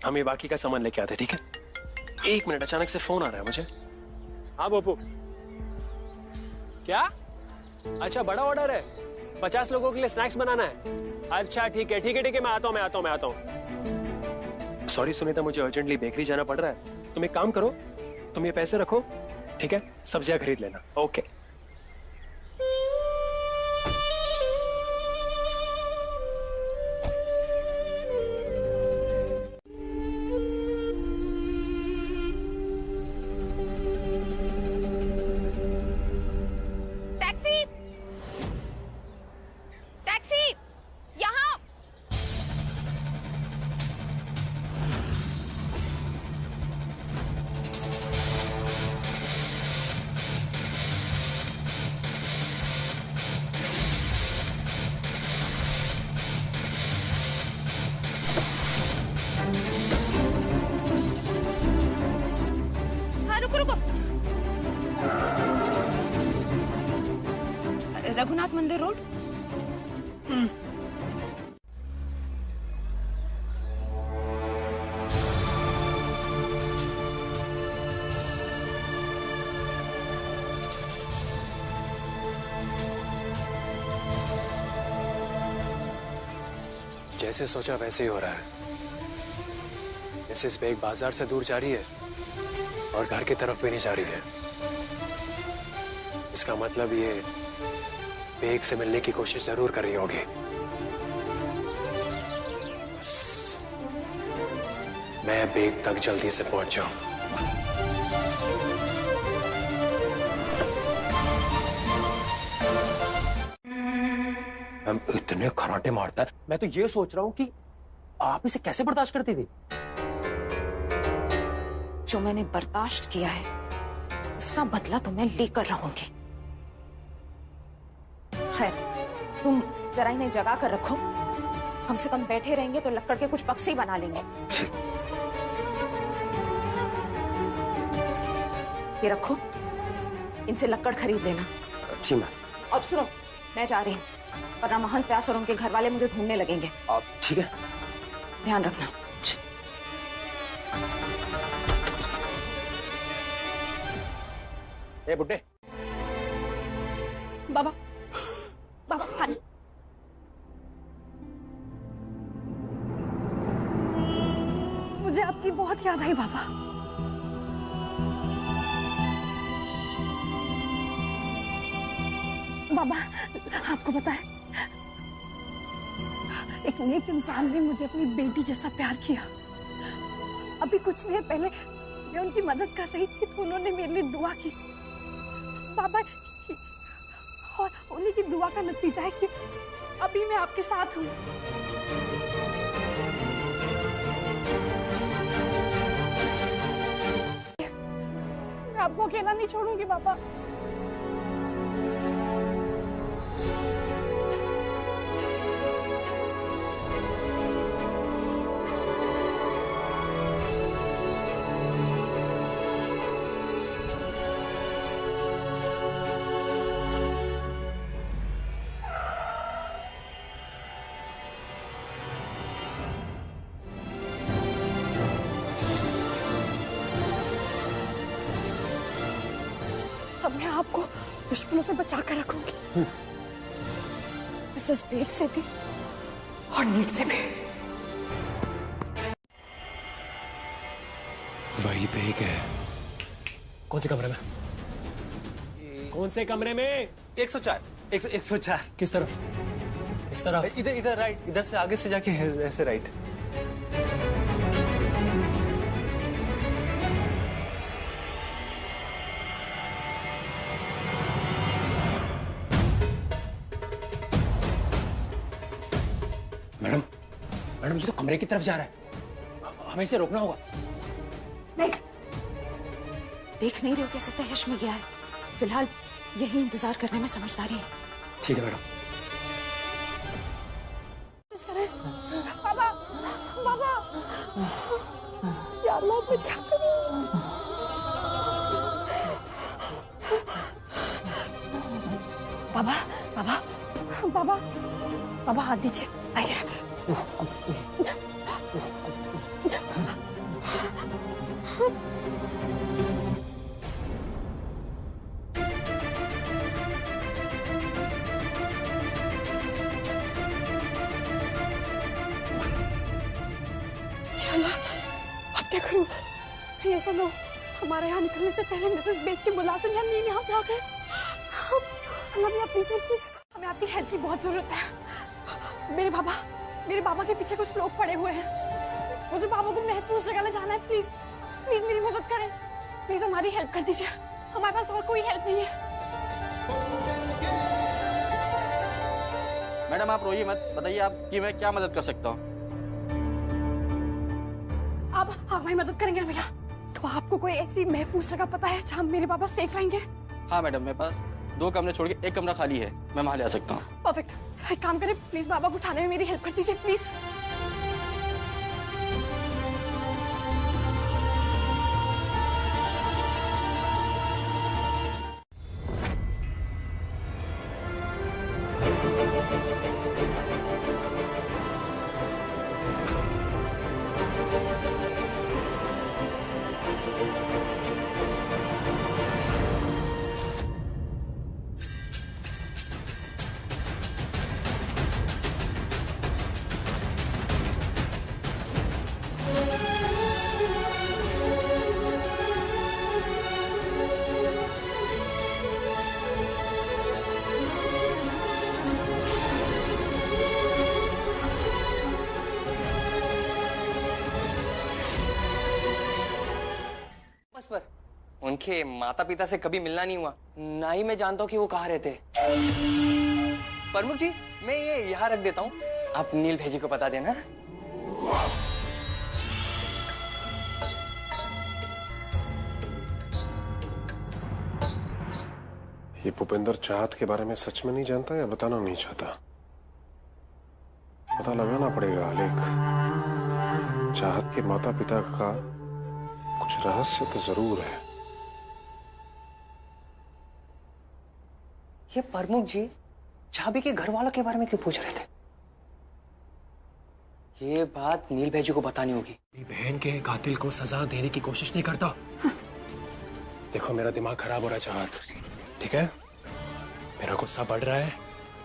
हम ये बाकी का सामान लेके आते, ठीक है? एक मिनट, अचानक से फोन आ रहा है मुझे। हाँ बोपू, क्या? अच्छा बड़ा ऑर्डर है, 50 लोगों के लिए स्नैक्स बनाना है। अच्छा ठीक है ठीक है ठीक है, मैं आता हूँ। सॉरी सुनीता, मुझे अर्जेंटली बेकरी जाना पड़ रहा है। तुम एक काम करो, तुम ये पैसे रखो, ठीक है? सब्जियां खरीद लेना। ओके। रघुनाथ मंदिर रोड। जैसे सोचा वैसे ही हो रहा है। मिसेस बेग बाजार से दूर जा रही है और घर की तरफ भी नहीं जा रही है। इसका मतलब ये बेग से मिलने की कोशिश जरूर कर रही होगी। बस मैं बेग तक जल्दी से पहुंच जाऊं। इतने खराटे मारता है, मैं तो ये सोच रहा हूँ कि आप इसे कैसे बर्दाश्त करती थी? जो मैंने बर्दाश्त किया है उसका बदला तो मैं लेकर रहूंगी। खैर, तुम जरा इन्हें जगा कर रखो, कम से कम बैठे रहेंगे तो लकड़ के कुछ बक्से ही बना लेंगे। ये रखो, इनसे लकड़ खरीद लेना। जी मैम। अब सुनो, मैं जा रही हूँ, वरना महंत प्यास और उनके घर वाले मुझे ढूंढने लगेंगे। आप ठीक है? ध्यान रखना। ए बुड्ढे। बाबा, बाबा पानी। मुझे आपकी बहुत याद आई बाबा। बाबा, आपको पता है, एक नेक इंसान ने मुझे अपनी बेटी जैसा प्यार किया। अभी कुछ देर पहले मैं उनकी मदद कर रही थी तो उन्होंने मेरे लिए दुआ की बाबा, और उन्हीं की दुआ का नतीजा है कि अभी मैं आपके साथ हूँ। आपको अकेला नहीं छोड़ूंगी पापा। अब मैं आपको दुश्मनों से बचा कर रखूंगी, मिसेस बेग से भी और नील से भी। वही बेग है। कौन से कमरे में? कौन से कमरे में? 104 104। किस तरफ? इस तरफ? इधर इधर राइट, इधर से आगे से जाके ऐसे राइट। मैडम, मैडम ये तो कमरे की तरफ जा रहा है, हमें इसे रोकना होगा। नहीं, देख नहीं रहे हो कैसे तहश में गया है। फिलहाल यही इंतजार करने में समझदारी है। ठीक है मैडम। पापा, पापा, या अल्लाह मैं क्या करूं? पापा, पापा, पापा, पापा हाथ दीजिए, आइए। अब क्या करूं? कहीं ऐसा ना हो हमारे यहाँ निकलने से पहले मिसेस बेग के मुलाजिम या नील यहाँ पे आ गए। अल्लाह मैं अपनी से हमें आपकी हेल्प की बहुत जरूरत है। मेरे बाबा के पीछे कुछ लोग पड़े हुए हैं। मुझे बाबा को महफूज जगह ले जाना है। प्लीज प्लीज मेरी मदद करें। प्लीज हमारी हेल्प कर दीजिए। हमारे पास और कोई हेल्प नहीं है। मैडम आप रोइए मत, बताइए आपकी मैं क्या मदद कर सकता हूँ। आप हमारी मदद करेंगे ना भैया? तो आपको कोई ऐसी महफूज जगह पता है जहाँ मेरे बाबा सेफ रहेंगे? हाँ मैडम, मेरे पास 2 कमरे छोड़ के 1 कमरा खाली है, मैं वहाँ ले आ सकता हूँ। परफेक्ट। एक काम करें, प्लीज बाबा को उठाने में मेरी हेल्प कर दीजिए प्लीज। उनके माता पिता से कभी मिलना नहीं हुआ, ना ही मैं जानता हूँ कि वो कहाँ रहते। प्रमुख जी, मैं ये यहाँ रख देता हूँ, आप नील भेजी को बता देना। ये भूपेंद्र चाहत के बारे में सच में नहीं जानता या बताना नहीं चाहता? पता लगाना पड़ेगा आलेख। चाहत के माता पिता का कुछ रहस्य तो जरूर है। ये प्रमुख जी चाबी के घर वालों के बारे में क्यों पूछ रहे थे? ये बात नील भेजी को बतानी होगी। बहन के कातिल को सजा देने की कोशिश नहीं करता। देखो मेरा दिमाग खराब हो रहा है चाहत, ठीक है? मेरा गुस्सा बढ़ रहा है,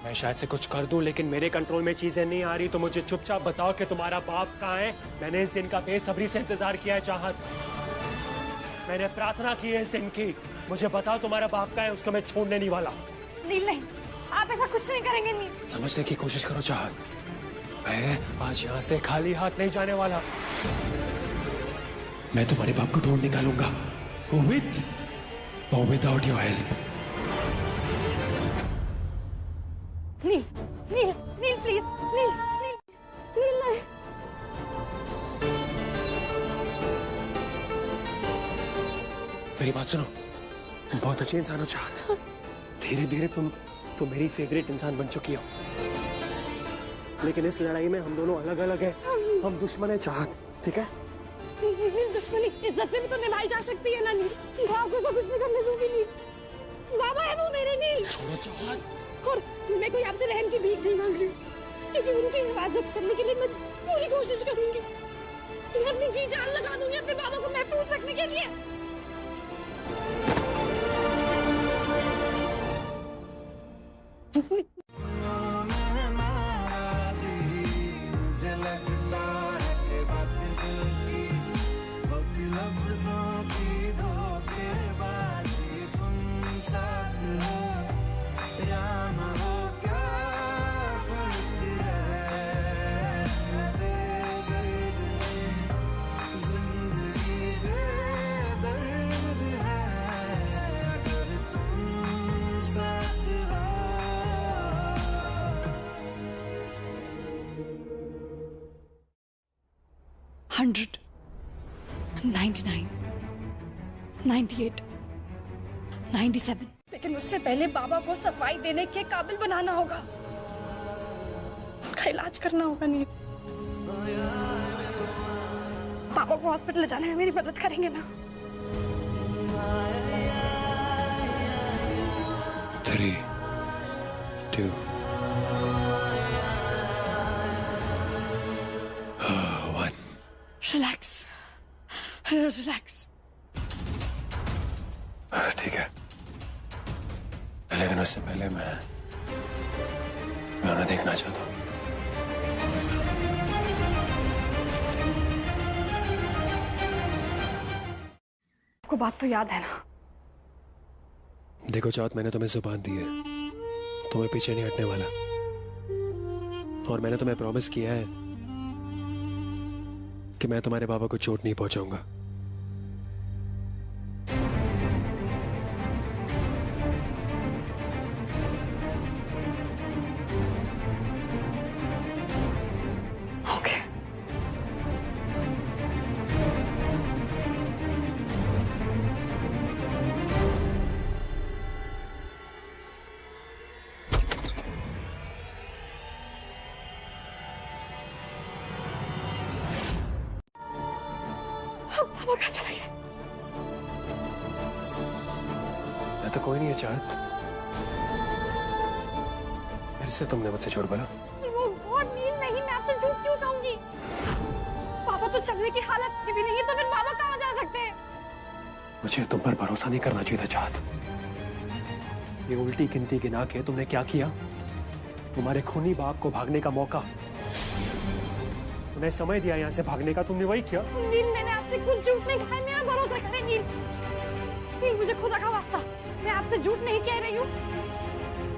मैं शायद से कुछ कर दूं, लेकिन मेरे कंट्रोल में चीजें नहीं आ रही। तो मुझे चुपचाप बताओ कि तुम्हारा बाप कहाँ है। मैंने इस दिन का बेसब्री से इंतजार किया है चाहत, मैंने प्रार्थना की है इस दिन की। मुझे बताओ तुम्हारा बाप कहाँ है, उसको मैं छोड़ने नहीं वाला। नील नहीं, आप ऐसा कुछ नहीं करेंगे नील। समझने की कोशिश करो चाहत, मैं आज यहाँ से खाली हाथ नहीं जाने वाला। मैं तुम्हारे बाप को ढूंढ निकालूंगा, with or without your help। Neel, Neel, Neel please, Neel, Neel, Neel नहीं। मेरी बात सुनो, बहुत अच्छे इंसान हो चाहत। धीरे धीरे तुम मेरी फेवरेट इंसान बन चुकी हो, लेकिन इस लड़ाई में हम दोनों अलग अलग हैं। हम दुश्मन है चाहत, ठीक है? दुश्मनी इज्जत में भी तो निभाई जा सकती है ना नील। बाबू को कुछ भी करने दूंगी नील। बाबा है वो मेरे नील। छोड़ो चाहत। और मैं कोई आपसे रहम की भीख नहीं मांग रही हूँ, क्योंकि उनकी हिफाजत करने के लिए मैं पूरी कोशिश करूंगी। मैं अपनी जी जान लगा दूंगी अपने बाबा को महफूज रखने के लिए। $100, $99, $98, $97। लेकिन उससे पहले बाबा को सफाई देने के काबिल बनाना होगा, उनका इलाज करना होगा। नील, बाबा को हॉस्पिटल ले जाने में मेरी मदद करेंगे ना? 3, 2, 1। Relax, relax. ठीक है, लेकिन उससे पहले मैं उन्हें देखना चाहता हूँ। आपको बात तो याद है ना? देखो चाहत, मैंने तुम्हें जुबान दी है, तुम्हें पीछे नहीं हटने वाला। और मैंने तुम्हें प्रॉमिस किया है कि मैं तुम्हारे बाबा को चोट नहीं पहुंचाऊंगा। ओके। बाबा कहाँ चले गए? मैं तो कोई नहीं है चाहत। फिर से तुमने मुझसे झूठ बोला। वो गॉड नील, नहीं, मैं आपसे झूठ क्यों कहूंगी? पापा तो चलने की हालत में भी नहीं है, तो फिर बाबा कहाँ जा सकते हैं? मुझे तुम पर भरोसा नहीं करना चाहिए था चाहत। ये उल्टी गिनती गिना के तुमने क्या किया? तुम्हारे खूनी बाप को भागने का मौका, तुम्हें समय दिया यहाँ से भागने का, तुमने वही किया। नील, मैंने आपसे कुछ झूठ नहीं कहा, मेरा भरोसा करें नील। नील, मुझे खुदा का वास्ता, मैं आपसे झूठ नहीं कह रही हूँ।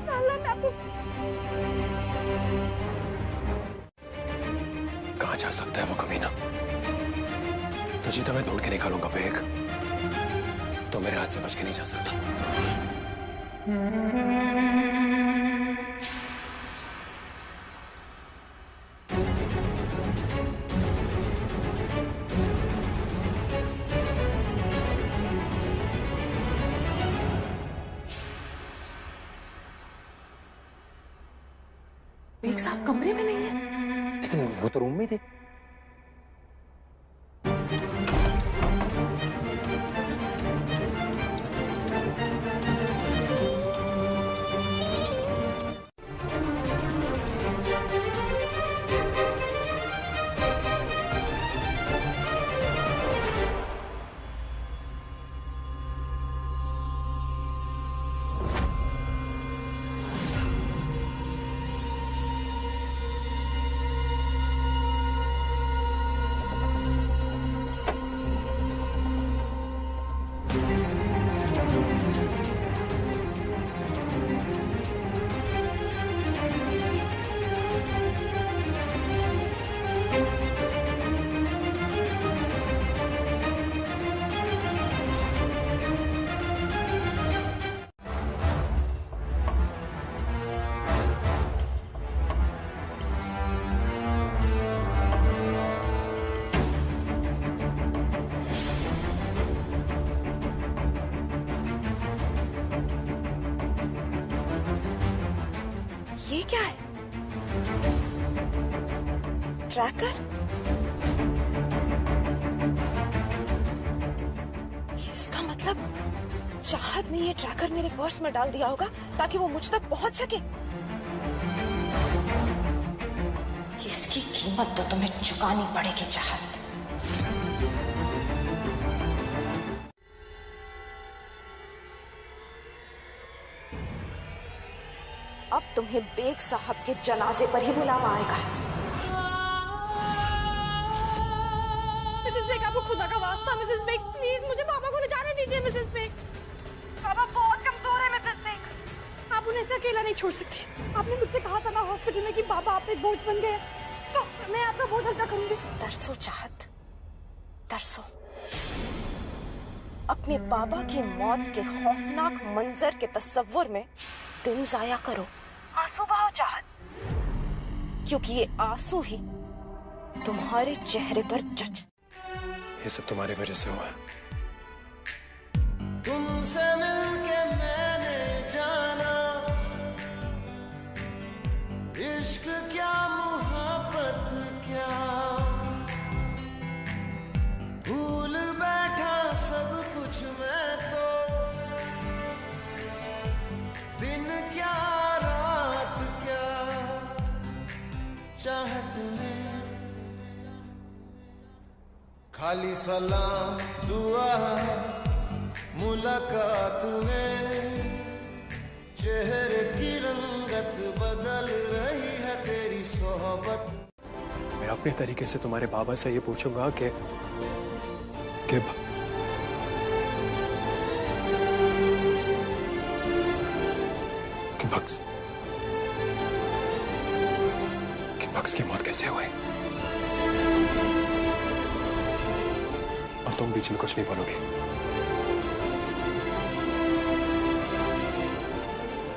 अल्लाह, मैं आपको कहाँ जा सकता है वो कमीना? तुझे तो मैं ढूंढ के निकालूंगा बेग, तो मेरे हाथ से बच के नहीं जा सकता। बेग साहब कमरे में नहीं है। वो तो रूम में थे। ये क्या है? ट्रैकर? इसका मतलब चाहत ने ये ट्रैकर मेरे पर्स में डाल दिया होगा ताकि वो मुझ तक पहुंच सके। इसकी कीमत तो तुम्हें चुकानी पड़ेगी चाहत। अब तुम्हें बेग साहब के जनाजे पर ही बुलावा आएगा। मिसेस बेग, आपको खुदा का वास्ता, मिसेस बेग प्लीज मुझे पापा को ले जाने दीजिए। मिसेस बेग, पापा बहुत कमजोर है। मिसेस बेग, आप उन्हें ऐसे अकेला नहीं छोड़ सकती। आपने मुझसे कहा था ना हॉस्पिटल में कि बाबा आप एक बोझ बन गए, तो मैं आपका बोझ हल्का करूंगी। तरसो चाहत, तरसो। अपने बाबा की मौत के खौफनाक मंजर के तस्वुर में दिन जाया करो, आंसू बहाओ चाहत, क्योंकि ये आंसू ही तुम्हारे चेहरे पर जच। ये सब तुम्हारी वजह से हुआ है। तुमसे मिलके मैंने जाना इश्क क्या मोहब्बत क्या, भूल बैठा सब कुछ मैं तो, दिन क्या रात क्या, चाहत में खाली सलाम दुआ मुलाकात में, चेहरे की रंगत बदल रही है तेरी सोहबत। मैं अपने तरीके से तुम्हारे बाबा से ये पूछूंगा कि बक्स की मौत कैसे हुई, और तुम बीच में कुछ नहीं बोलोगे।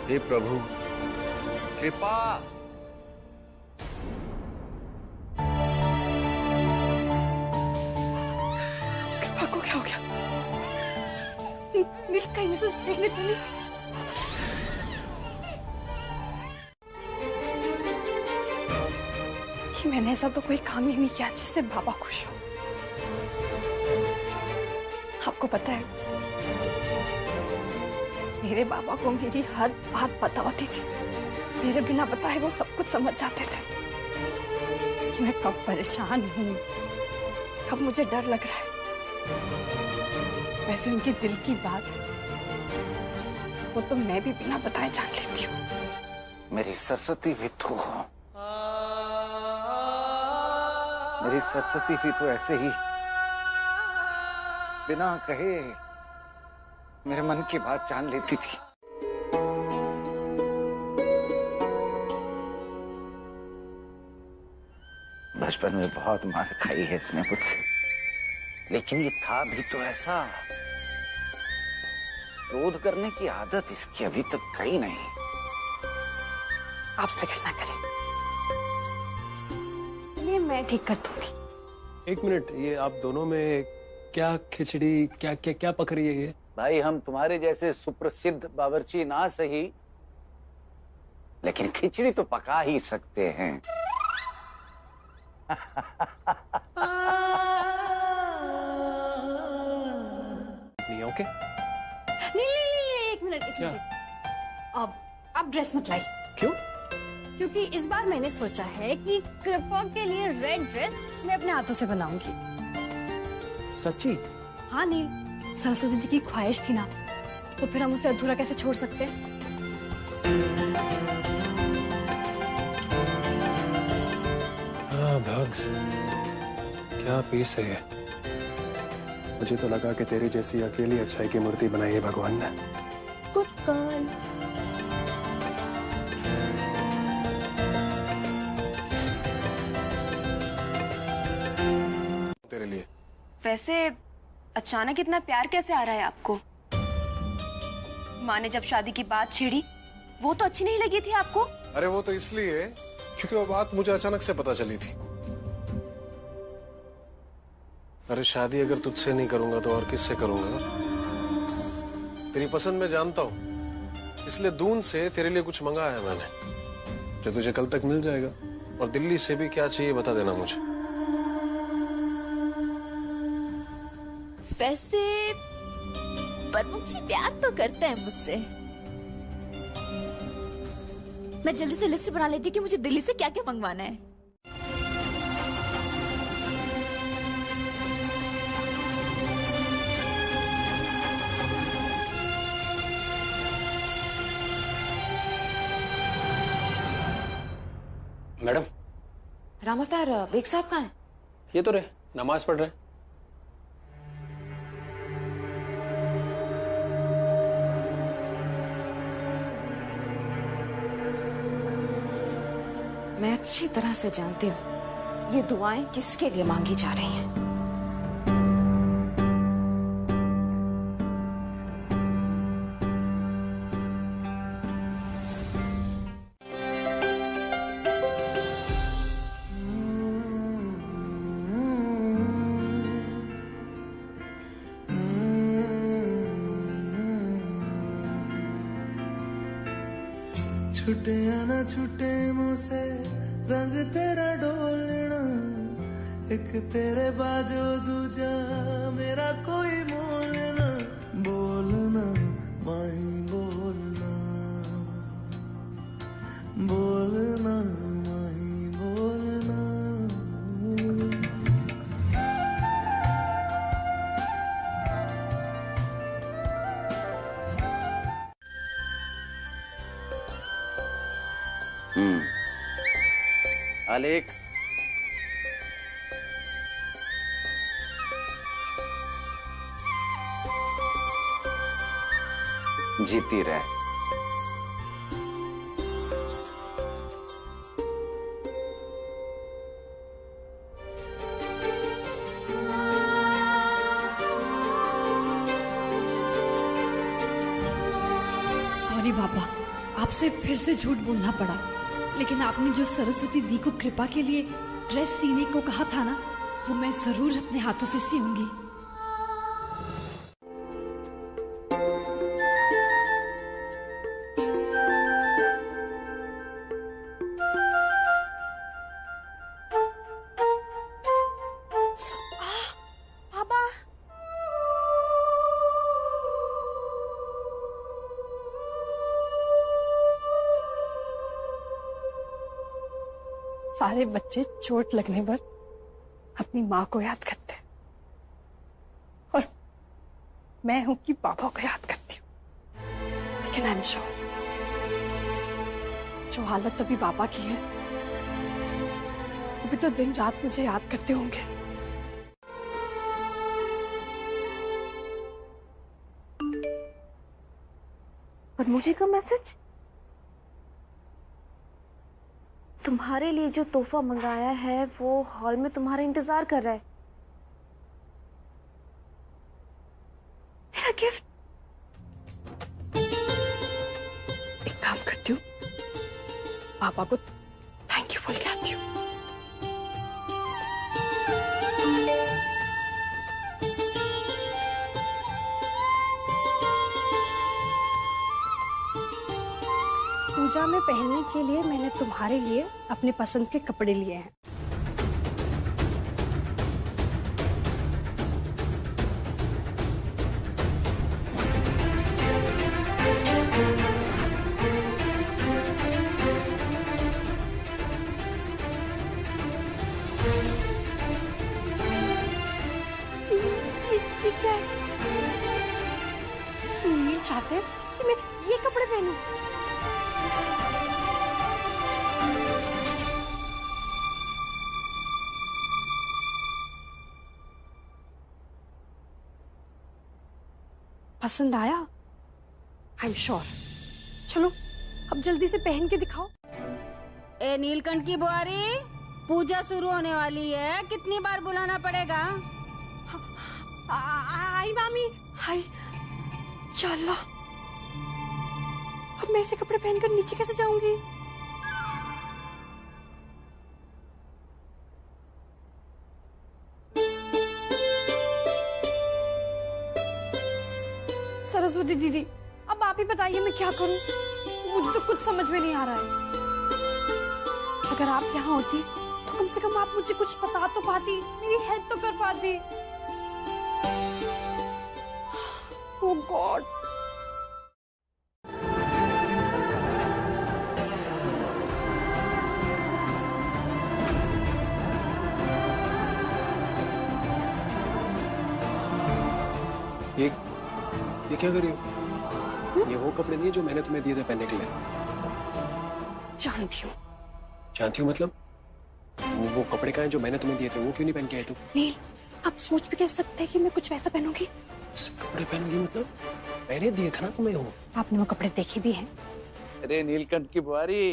हे प्रभु कृपा। कृपा को क्या हो गया? नील कहीं मिसेस बेग ने तो नहीं? कि मैंने ऐसा तो कोई काम ही नहीं किया जिससे बाबा खुश हो। आपको पता है मेरे बाबा को मेरी हर बात पता होती थी। मेरे बिना बताए वो सब कुछ समझ जाते थे कि मैं कब परेशान हूँ, कब मुझे डर लग रहा है। वैसे उनके दिल की बात वो तो मैं भी बिना बताए जान लेती हूँ। मेरी सरस्वती भी तू हो, मेरी सरस्वती भी तो ऐसे ही बिना कहे मेरे मन की बात जान लेती थी। बचपन में बहुत मार खाई है इसने मुझसे, लेकिन ये था भी तो ऐसा। क्रोध करने की आदत इसकी अभी तक गई नहीं। आप फिक्र ना करें, ये मैं ठीक कर दूंगी। एक मिनट, ये आप दोनों में क्या खिचड़ी क्या क्या क्या पक रही है? ये भाई हम तुम्हारे जैसे सुप्रसिद्ध बावर्ची ना सही, लेकिन खिचड़ी तो पका ही सकते हैं। नहीं ओके? नहीं, एक मिनट। अब आप ड्रेस मत लाई। क्यों? क्योंकि इस बार मैंने सोचा है कि कृपा के लिए रेड ड्रेस मैं अपने हाथों से बनाऊंगी। सच्ची? हाँ नील, सरस्वती दी की ख्वाहिश थी ना, तो फिर हम उसे अधूरा कैसे छोड़ सकते हैं? हाँ भग्स, क्या पीस है ये। मुझे तो लगा कि तेरी जैसी अकेली अच्छाई की मूर्ति बनाई है भगवान ने। Good girl. तेरे लिए। वैसे अचानक इतना प्यार कैसे आ रहा है आपको? माँ ने जब शादी की बात छेड़ी वो तो अच्छी नहीं लगी थी आपको? अरे वो तो इसलिए क्योंकि वो बात मुझे अचानक से पता चली थी। अरे शादी अगर तुझसे नहीं करूंगा तो और किससे करूंगा? तेरी पसंद मैं जानता हूँ, इसलिए दून से तेरे लिए कुछ मंगाया है मैंने। जो तुझे कल तक मिल जाएगा। और दिल्ली से भी क्या चाहिए बता देना मुझे। वैसे प्रमुख जी प्यार तो करते हैं मुझसे। मैं जल्दी से लिस्ट बना लेती हूँ कि मुझे दिल्ली से क्या क्या मंगवाना है। मैडम, राम अवतार, बेग साहब कहाँ हैं? ये तो रहे, नमाज पढ़ रहे। मैं अच्छी तरह से जानती हूँ ये दुआएं किसके लिए मांगी जा रही हैं। छुटे या ना छुटे मुझसे रंग तेरा डोलना, एक तेरे बाजो दूजा मेरा कोई मोलना। बोलना माही बोलना, बोलना माही बोलना। आलेख, जीती रहे। सॉरी पापा, आपसे फिर से झूठ बोलना पड़ा, लेकिन आपने जो सरस्वती दी को कृपा के लिए ड्रेस सीने को कहा था ना, वो मैं जरूर अपने हाथों से सीऊंगी। पापा, सारे बच्चे चोट लगने पर अपनी माँ को याद करते हैं, और मैं हूं कि पापा को याद करती हूँ। लेकिन आई एम श्योर जो हालत अभी पापा की है, अभी तो दिन रात मुझे याद करते होंगे। और मुझे का मैसेज, तुम्हारे लिए जो तोहफा मंगाया है वो हॉल में तुम्हारा इंतजार कर रहा है। मेरा गिफ्ट। एक काम करती हूँ, पापा को थैंक यू बोल के आती हूँ। पूजा में पहनने के लिए मैंने तुम्हारे लिए अपने पसंद के कपड़े लिए हैं। ये क्या है? ये चाहते हैं कि मैं ये कपड़े पहनूं? पसंद आया? I am sure. चलो अब जल्दी से पहन के दिखाओ। ए नीलकंठ की बुआरी, पूजा शुरू होने वाली है, कितनी बार बुलाना पड़ेगा? आई मामी, हाय। या अल्लाह, अब मैं ऐसे कपड़े पहनकर नीचे कैसे जाऊंगी? सरस्वती दीदी, अब आप ही बताइए मैं क्या करूं? मुझे तो कुछ समझ में नहीं आ रहा है। अगर आप यहाँ होती तो कम से कम आप मुझे कुछ बता तो पाती, मेरी हेल्प तो कर पाती। ओह गॉड। ये क्या कर रही हो? ये वो कपड़े नहीं है जो मैंने तुम्हें दिए थे पहनने के लिए। जानती हूँ। जानती हूँ मतलब? वो कपड़े कहाँ हैं जो मैंने तुम्हें दिए थे? वो क्यों नहीं पहन के आए तुम? नील, आप सोच भी कह सकते हैं कि मैं कुछ वैसा पहनूंगी? कपड़े पहनूंगी मतलब? मैंने दिए था ना तुम्हें वो। आपने वो कपड़े देखे भी हैं? अरे नीलकंठ की बुआरी,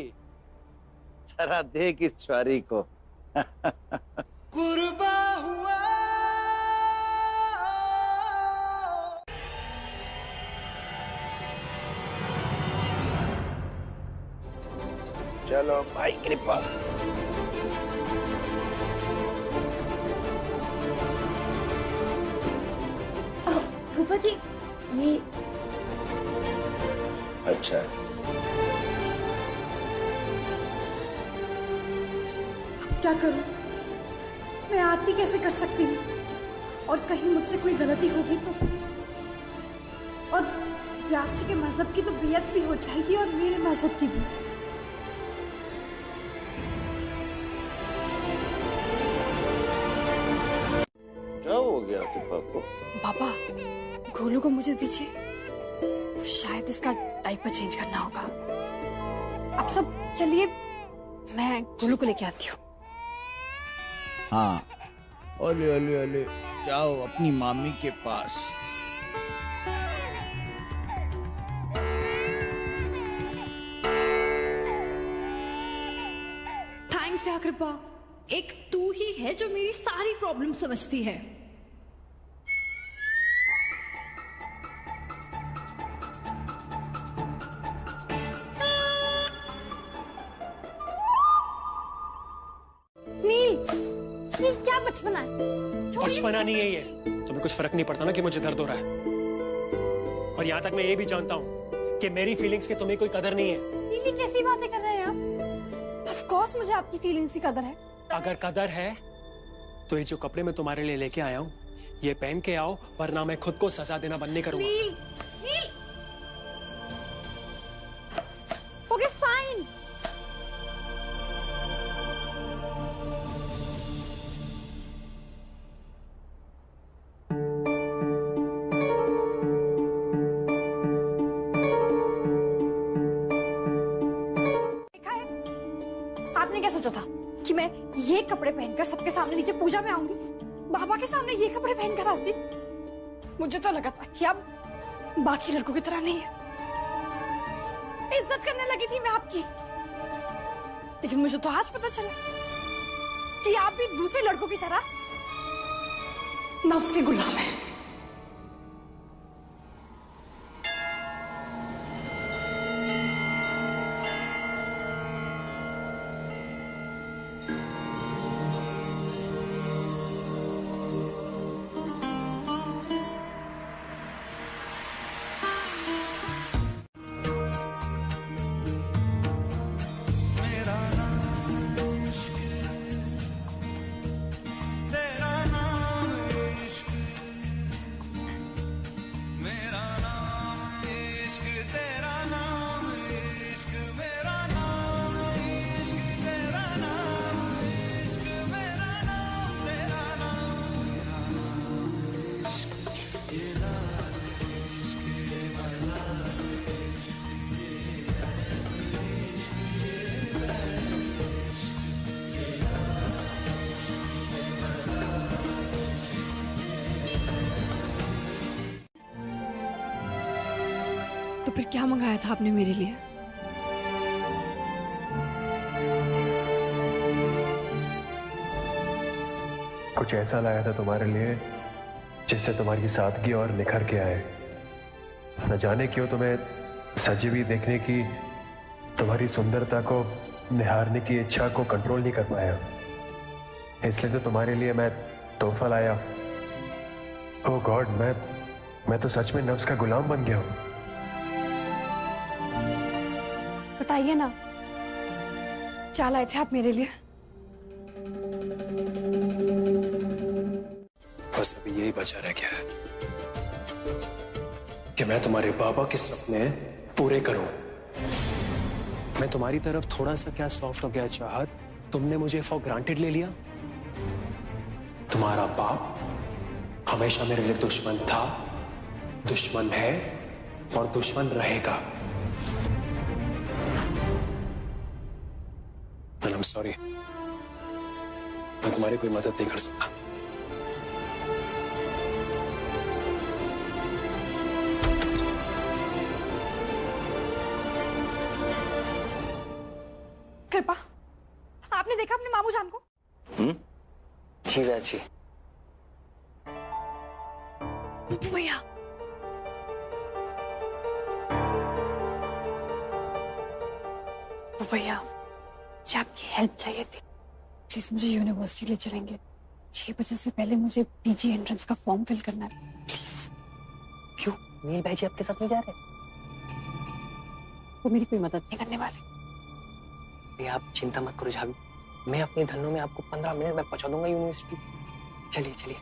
जरा देख इस छुआरी को। कुर्बा हुआ चलो भाई कृपा। रूपा जी, ये अच्छा, क्या करूं? मैं आरती कैसे कर सकती हूँ? और कहीं मुझसे कोई गलती होगी तो? और व्यास जी के मजहब की तो बेइज्जती भी हो जाएगी और मेरे मजहब की भी। क्या हो गया कृपा को? पापा, गोलू को मुझे दीजिए, शायद इसका डायपर चेंज करना होगा। आप सब चलिए, मैं गोलू को लेके आती हूँ। हाँ, ओले ओले ओले, जाओ अपनी मामी के पास। थैंक्स यार कृपा, एक तू ही है जो मेरी सारी प्रॉब्लम समझती है। नील, क्या बचपना है? बचपना नहीं है ये। तुम्हें कुछ फर्क नहीं पड़ता ना कि मुझे दर्द हो रहा है। और यहाँ तक मैं ये भी जानता हूँ कि मेरी फीलिंग्स की तुम्हें कोई कदर नहीं है। नीली, कैसी बातें कर रहे हैं आप? ऑफ कोर्स मुझे आपकी फीलिंग्स की कदर है। अगर कदर है तो ये जो कपड़े मैं तुम्हारे लिए लेके आया हूँ, ये पहन के आओ, वरना मैं खुद को सजा देना बंद नहीं करूंगा। नील, नील। Okay fine. आपने क्या सोचा था कि मैं ये कपड़े पहनकर सबके सामने नीचे पूजा में आऊंगी? बाबा के सामने ये कपड़े पहनकर आती? मुझे तो लगा था कि आप बाकी लड़कों की तरह नहीं है। इज्जत करने लगी थी मैं आपकी, लेकिन मुझे तो आज पता चला कि आप भी दूसरे लड़कों की तरह नफ्स के गुलाम हैं। तो फिर क्या मंगाया था आपने मेरे लिए? कुछ ऐसा लाया था तुम्हारे लिए जिससे तुम्हारी सादगी और निखर के आए। न जाने क्यों तुम्हें सजी हुई देखने की, तुम्हारी सुंदरता को निहारने की इच्छा को कंट्रोल नहीं कर पाया। इसलिए तो तुम्हारे लिए मैं तोहफा लाया। ओह गॉड, मैं तो सच में नफ्स का गुलाम बन गया हूं। बताइए ना, क्या लाए थे आप मेरे लिए? बस अभी यही बचा रह गया है कि मैं तुम्हारे बाबा के सपने पूरे करूं। मैं तुम्हारी तरफ थोड़ा सा क्या सॉफ्ट हो गया चाहत, तुमने मुझे फॉर ग्रांटेड ले लिया। तुम्हारा बाप हमेशा मेरे लिए दुश्मन था, दुश्मन है और दुश्मन रहेगा। आई एम सॉरी, मैं तुम्हारी कोई मदद नहीं कर सकता। कृपा, आपने देखा अपने मामू जान को? ठीक है अच्छी। भैया, भैया मुझे आपकी हेल्प चाहिए थी। प्लीज मुझे यूनिवर्सिटी ले चलेंगे। 6 बजे से पहले मुझे पीजी एंट्रेंस का फॉर्म फिल करना है, प्लीज। क्यों नील भाई जी आपके साथ नहीं जा रहे? वो मेरी कोई मदद नहीं करने वाले। आप चिंता मत करो झाबी, मैं अपने धनों में आपको 15 मिनट में पहुंचा दूंगा यूनिवर्सिटी। चलिए चलिए।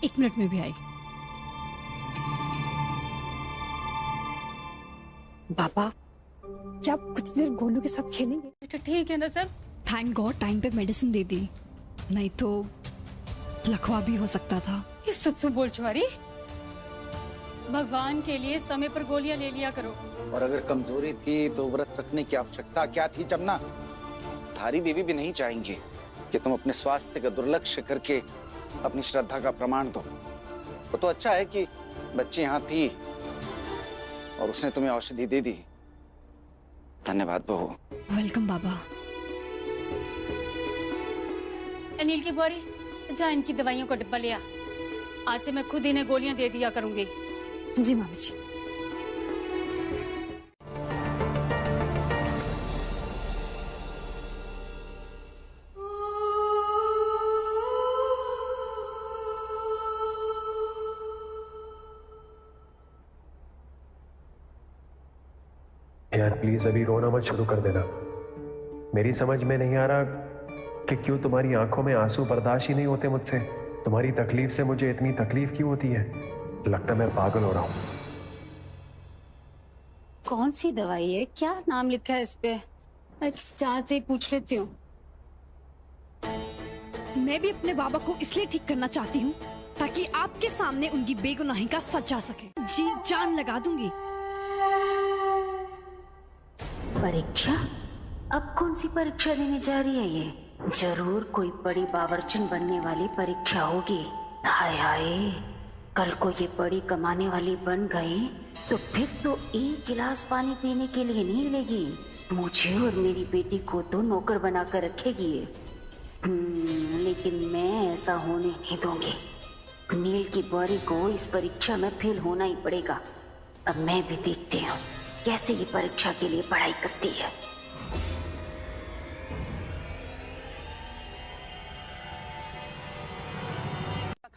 1 मिनट में भी आई। पापा, क्या आप कुछ देर गोलू के साथ खेलेंगे? बेटा ठीक है ना सर? थैंक गॉड टाइम पे मेडिसिन दे दी, नहीं तो लखवा भी हो सकता था। ये सब बोल चुआरी, भगवान के लिए समय पर गोलियां ले लिया करो। और अगर कमजोरी थी तो व्रत रखने की आवश्यकता क्या थी जमुना? धारी देवी भी नहीं चाहेंगे कि तुम अपने स्वास्थ्य का दुर्लक्ष्य करके अपनी श्रद्धा का प्रमाण दो। वो तो अच्छा है कि बच्ची यहाँ थी और उसने तुम्हें औषधि दे दी। धन्यवाद बहू। वेलकम बाबा। अनिल की बोरी, जा इनकी दवाइयों का डिब्बा ले आ। आज से मैं खुद इन्हें गोलियां दे दिया करूंगी। जी मामी जी। यार प्लीज अभी रोना मत शुरू कर देना। मेरी समझ में नहीं आ रहा कि क्यों तुम्हारी आंखों में आंसू बर्दाश्त ही नहीं होते मुझसे। तुम्हारी तकलीफ से मुझे इतनी तकलीफ क्यों होती है? लगता है मैं पागल हो रहा हूं। कौन सी दवाई है, क्या नाम लिखा है इस पे? मैं चाहते ही पूछ लेती हूँ। मैं भी अपने बाबा को इसलिए ठीक करना चाहती हूँ ताकि आपके सामने उनकी बेगुनाही का सच आ सके। जी जान लगा दूंगी। परीक्षा? अब कौन सी परीक्षा देने जा रही है ये? जरूर कोई बड़ी बावर्चन बनने वाली परीक्षा होगी। हाय हाय, कल को ये बड़ी कमाने वाली बन गई तो फिर तो 1 गिलास पानी पीने के लिए नहीं मिलेगी। मुझे और मेरी बेटी को तो नौकर बना कर रखेगी ये। लेकिन मैं ऐसा होने नहीं दूंगी। नील की बौरी को इस परीक्षा में फेल होना ही पड़ेगा। अब मैं भी देखती हूँ कैसे ये परीक्षा के लिए पढ़ाई करती है।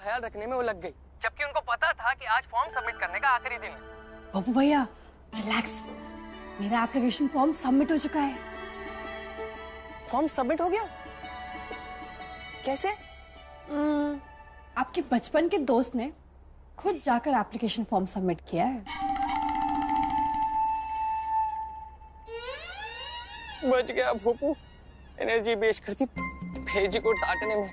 ख्याल रखने में वो लग गई, जबकि उनको पता था कि आज फॉर्म सबमिट करने का आखिरी दिन है। बाबू भैया रिलैक्स, मेरा एप्लीकेशन फॉर्म सबमिट हो चुका है। फॉर्म सबमिट हो गया? कैसे? आपके बचपन के दोस्त ने खुद जाकर एप्लीकेशन फॉर्म सबमिट किया है। बच गया भोपू, एनर्जी बेच करती भेजी को डांटने में।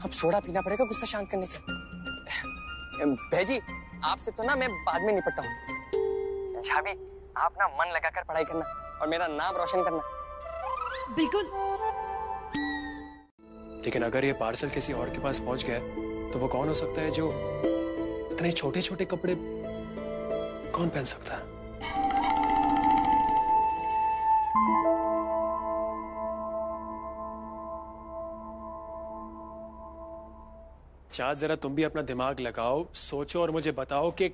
अब सोडा पीना पड़ेगा गुस्सा शांत करने के। भेजी, आपसे तो ना मैं बाद में निपटता हूँ। झाबी, आप ना मन लगाकर पढ़ाई करना और मेरा नाम रोशन करना। बिल्कुल। लेकिन अगर ये पार्सल किसी और के पास पहुंच गया तो वो कौन हो सकता है जो इतने छोटे छोटे कपड़े कौन पहन सकता है? चाँद, जरा तुम भी अपना दिमाग लगाओ, सोचो और मुझे बताओ कि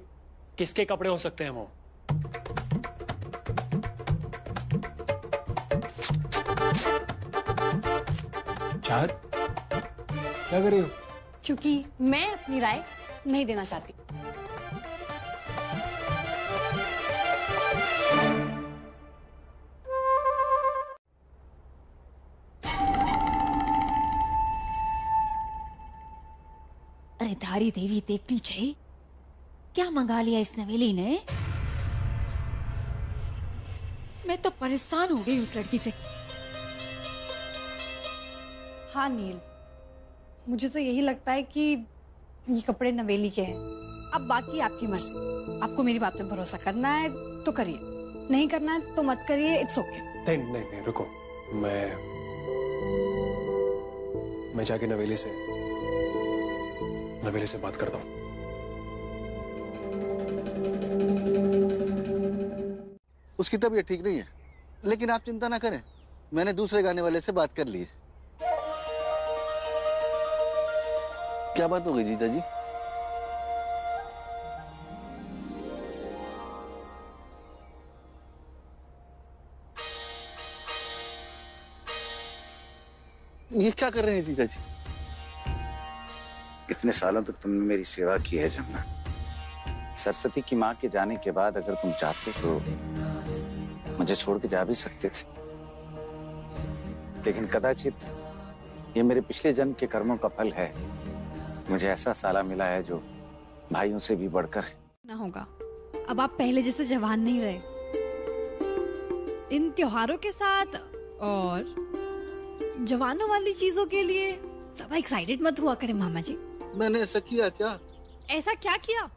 किसके कपड़े हो सकते हैं वो। चाँद, क्या कर रही हो? क्योंकि मैं अपनी राय नहीं देना चाहती। धारी देवी देखनी चाहिए। क्या मंगा लिया इस नवेली ने? मैं तो परेशान हो गई उस लड़की से। हाँ नील, मुझे तो यही लगता है कि ये कपड़े नवेली के हैं। अब बाकी आपकी मर्जी, आपको मेरी बात पे भरोसा करना है तो करिए, नहीं करना है तो मत करिए, इट्स ओके। नहीं नहीं नहीं, रुको, मैं जाके नवेली से बात करता हूँ। उसकी तबीयत ठीक नहीं है, लेकिन आप चिंता ना करें, मैंने दूसरे गाने वाले से बात कर ली है। क्या बात हो गई जीजा जी? ये क्या कर रहे हैं जीजा जी? इतने सालों तक तुमने मेरी सेवा की है जमुना। सरस्वती की माँ के जाने के बाद अगर तुम चाहते तो मुझे छोड़ के जा भी सकते थे, लेकिन कदाचित ये मेरे पिछले जन्म के कर्मों का फल है। मुझे ऐसा साला मिला है जो भाइयों से भी बढ़कर है। ना होगा, अब आप पहले जैसे जवान नहीं रहे। इन त्योहारों के साथ और जवानों वाली चीजों के लिए ज्यादा एक्साइटेड मत हुआ करें मामा जी। मैंने ऐसा किया क्या? ऐसा क्या किया?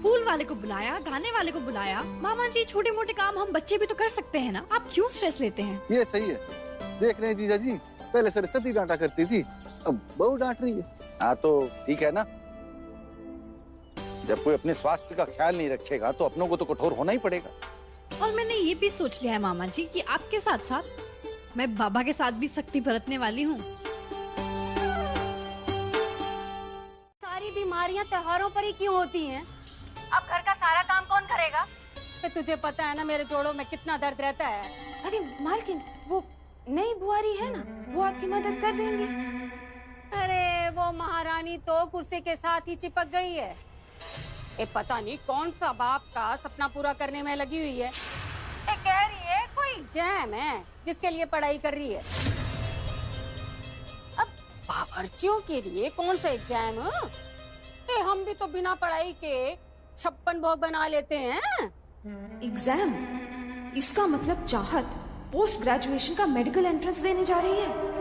फूल वाले को बुलाया, गाने वाले को बुलाया। मामा जी, छोटे मोटे काम हम बच्चे भी तो कर सकते हैं ना, आप क्यों स्ट्रेस लेते हैं? ये सही है। देख रहे हैं जीजा जी, पहले सरस्वती डांटा करती थी, अब बहू डांट रही है। हाँ तो ठीक है ना, जब कोई अपने स्वास्थ्य का ख्याल नहीं रखेगा तो अपनों को तो कठोर होना ही पड़ेगा। और मैंने ये भी सोच लिया है मामा जी कि आपके साथ साथ मैं बाबा के साथ भी सख्ती बरतने वाली हूँ। सारी बीमारियां त्योहारों पर ही क्यों होती हैं? अब घर का सारा काम कौन करेगा? तुझे पता है ना मेरे जोड़ों में कितना दर्द रहता है। अरे मालकिन, वो नई बुआरी है ना, वो आपकी मदद कर देंगे। अरे वो महारानी तो कुर्सी के साथ ही चिपक गई है। ये पता नहीं कौन सा बाप का सपना पूरा करने में लगी हुई है। ये कह रही है कोई एग्जाम है जिसके लिए पढ़ाई कर रही है। अब बावर्चियों के लिए कौन सा एग्जाम? हम भी तो बिना पढ़ाई के 56 भोग बना लेते हैं। एग्जाम? इसका मतलब चाहत पोस्ट ग्रेजुएशन का मेडिकल एंट्रेंस देने जा रही है।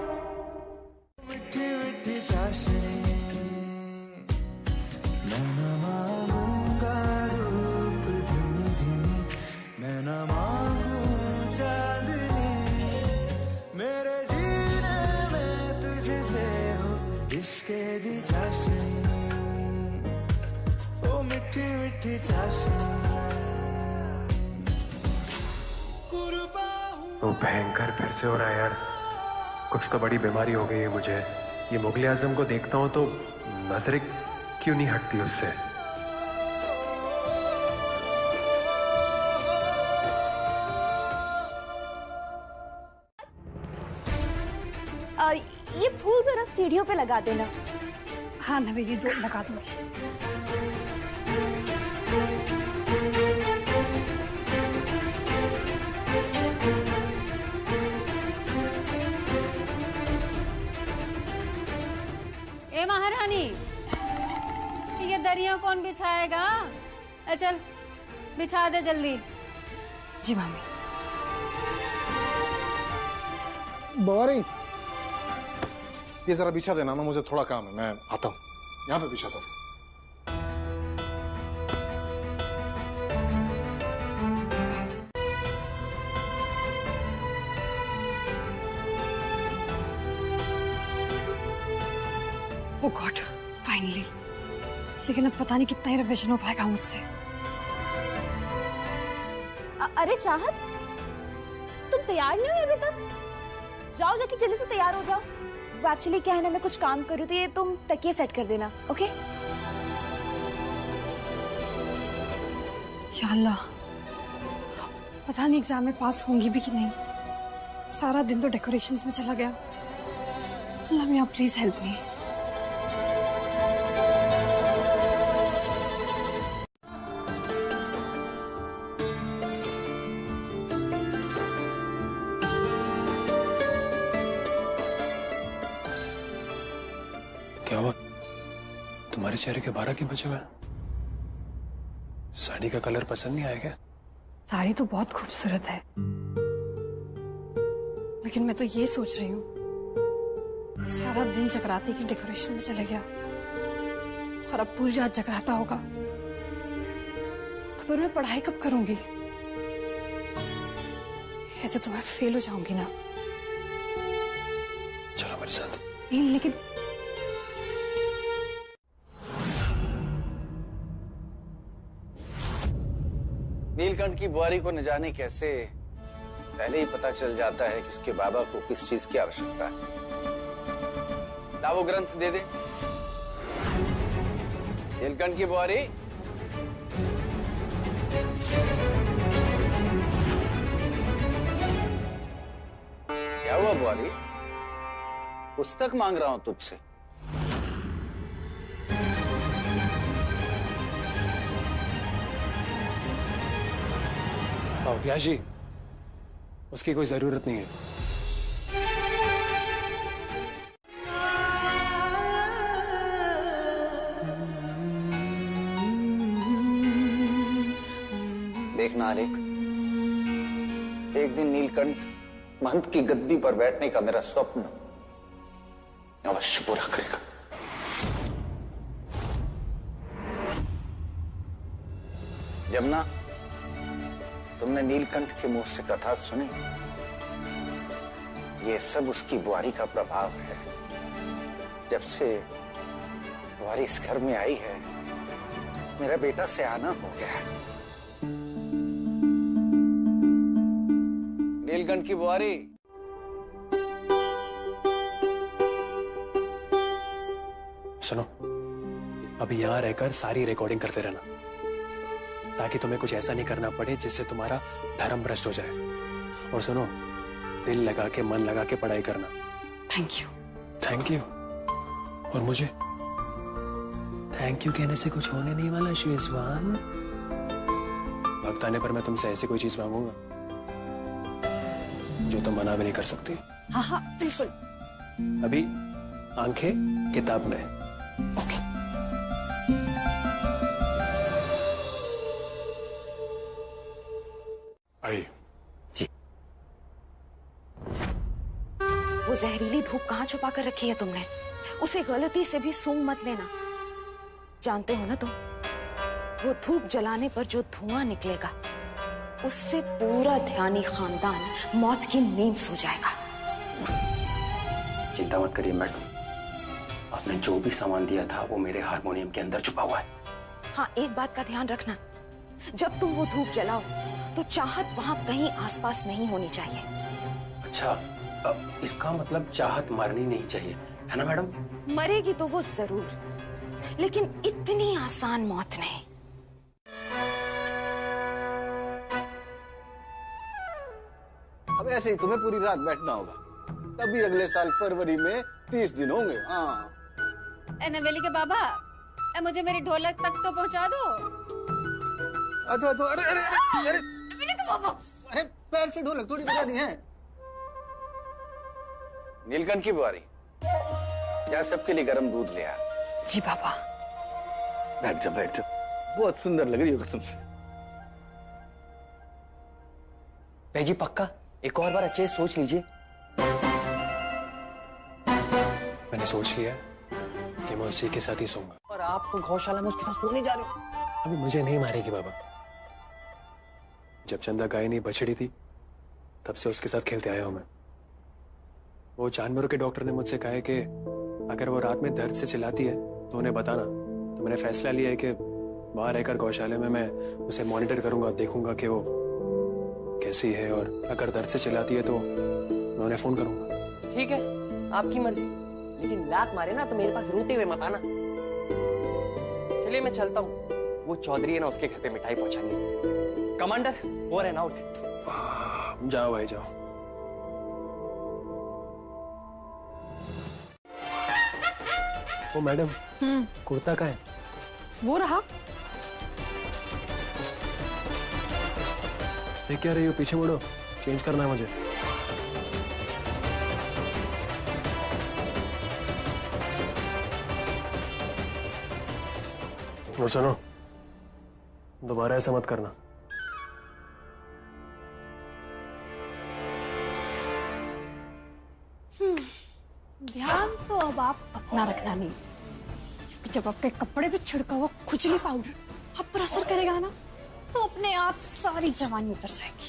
वो भयंकर फिर से हो रहा है यार, कुछ तो बड़ी बीमारी हो गई है मुझे। ये मुगले आजम को देखता हूँ तो नजरें क्यों नहीं हटती उससे। ये फूल जरा सीढ़ियों पे लगा देना। हाँ नवेली, दो लगा दूंगी। ए महारानी, ये दरिया कौन बिछाएगा? चल बिछा दे जल्दी। जी मामी। बारी, ये जरा बिछा देना ना, मुझे थोड़ा काम है, मैं आता हूँ। यहाँ पे बिछाता हूँ। ओह गॉड, फाइनली। लेकिन अब पता नहीं कितना ही रिविजन हो पाएगा मुझसे। अरे चाहत, तुम तैयार नहीं हुई अभी तक? जाओ जाके जल्दी से तैयार हो जाओ। एक्चुअली क्या है ना, मैं कुछ काम कर रही हूँ तो ये तुम तकिए सेट कर देना, ओके? या अल्लाह, पता नहीं एग्जाम में पास होंगी भी कि नहीं। सारा दिन तो डेकोरेशंस में चला गया। अल्लाह मियां प्लीज हेल्प मी। तुम्हारे चेहरे के 12 क्यों बचे हुए हैं? साड़ी का कलर पसंद नहीं आया क्या? साड़ी तो बहुत खूबसूरत है, लेकिन मैं तो ये सोच रही हूँ सारा दिन जगराते की डेकोरेशन में चले गया और अब पूरी रात जगराता होगा तो फिर मैं पढ़ाई कब करूंगी? ऐसे तो मैं फेल हो जाऊंगी ना। चलो मेरे साथ। नहीं, लेकिन नीलकंठ की बुआरी को न जाने कैसे पहले ही पता चल जाता है कि उसके बाबा को किस चीज की आवश्यकता है। ला वो ग्रंथ दे दे। नीलकंठ की बुआरी, क्या हुआ बुआरी? पुस्तक मांग रहा हूं तुझसे। व्यास जी, उसकी कोई जरूरत नहीं है। देखना आलेख, एक दिन नीलकंठ महंत की गद्दी पर बैठने का मेरा स्वप्न अवश्य पूरा करेगा। जमुना, तुमने नीलकंठ के मुंह से कथा सुनी? ये सब उसकी बुआरी का प्रभाव है। जब से बुआरी इस घर में आई है, मेरा बेटा सयाना हो गया है। नीलकंठ की बुआरी, सुनो, अभी यहां रहकर सारी रिकॉर्डिंग करते रहना, ताकि तुम्हें कुछ ऐसा नहीं करना पड़े जिससे तुम्हारा धर्म भ्रष्ट हो जाए। और सुनो, दिल लगा के मन लगा के पढ़ाई करना। Thank you. Thank you? और मुझे थैंक यू कहने से कुछ होने नहीं वाला शेषवान। वक्त आने पर मैं तुमसे ऐसी कोई चीज मांगूंगा जो तुम मना भी नहीं कर सकती। हाँ हाँ बिल्कुल। अभी आंखें किताब में। ओके। आई जी। वो जहरीली धूप कहाँ छुपा कर रखी है तुमने? उसे गलती से भी सूंघ मत लेना। जानते हो ना तुम, वो धूप जलाने पर जो धुआं निकलेगा, उससे पूरा ध्यानी खानदान मौत की नींद सो जाएगा। चिंता मत करिए मैडम, आपने जो भी सामान दिया था वो मेरे हारमोनियम के अंदर छुपा हुआ है। हाँ, एक बात का ध्यान रखना, जब तुम वो धूप जलाओ तो चाहत वहां कहीं आसपास नहीं होनी चाहिए। अच्छा, इसका मतलब चाहत मरनी नहीं चाहिए, है ना मैडम? मरेगी तो वो जरूर, लेकिन इतनी आसान मौत नहीं। अब ऐसे ही तुम्हें पूरी रात बैठना होगा, तभी अगले साल फरवरी में 30 दिन होंगे। हाँ। नवेली के बाबा, मुझे मेरी ढोलक तक तो पहुंचा दो। अरे अरे अरे अरे अरे पैर से ढोलक थोड़ी बजानी है। नीलकंठ की बुआरी, क्या सबके लिए गर्म दूध ले आ। जी पापा। बैठ जाओ बैठ जाओ, बहुत सुंदर लग रही हो कसम से। भाई जी पक्का एक और बार अच्छे से सोच लीजिए। मैंने सोच लिया कि मैं उसी के साथ ही सोऊंगा। और आप गौशाला में उसके साथ सोने जा रहे हो? अभी मुझे नहीं मारेगी बाबा। जब चंदा गाय नहीं बछड़ी थी, तब से उसके साथ खेलते आया हूं मैं। वो जानवरों के डॉक्टर ने मुझसे कहा है कि अगर वो रात में दर्द से चिल्लाती है तो उन्हें बताना। तो मैंने फैसला लिया है कि वहां रहकर गौशाला में मैं उसे मॉनिटर करूंगा, देखूंगा कि वो कैसी है, और अगर दर्द से चिल्लाती है तो मैं उन्हें फोन करूंगा। ठीक है, आपकी मर्जी, लेकिन लात मारे ना तो मेरे पास रोते हुए मत आना। चलिए मैं चलता हूँ, वो चौधरी है ना, उसके घर पे मिठाई पहुंचानी है। Commander, over and out. जाओ भाई जाओ। ओ मैडम, कुर्ता कहाँ है? वो रहा। देख क्या रही हो? पीछे मुड़ो, चेंज करना है मुझे। और सुनो, दोबारा ऐसा मत करना। ध्यान तो अब आप अपना रखना नहीं, क्योंकि जब आपके कपड़े पे छिड़का हुआ खुजली पाउडर आप पर असर करेगा ना, तो अपने आप सारी जवानी उतर जाएगी।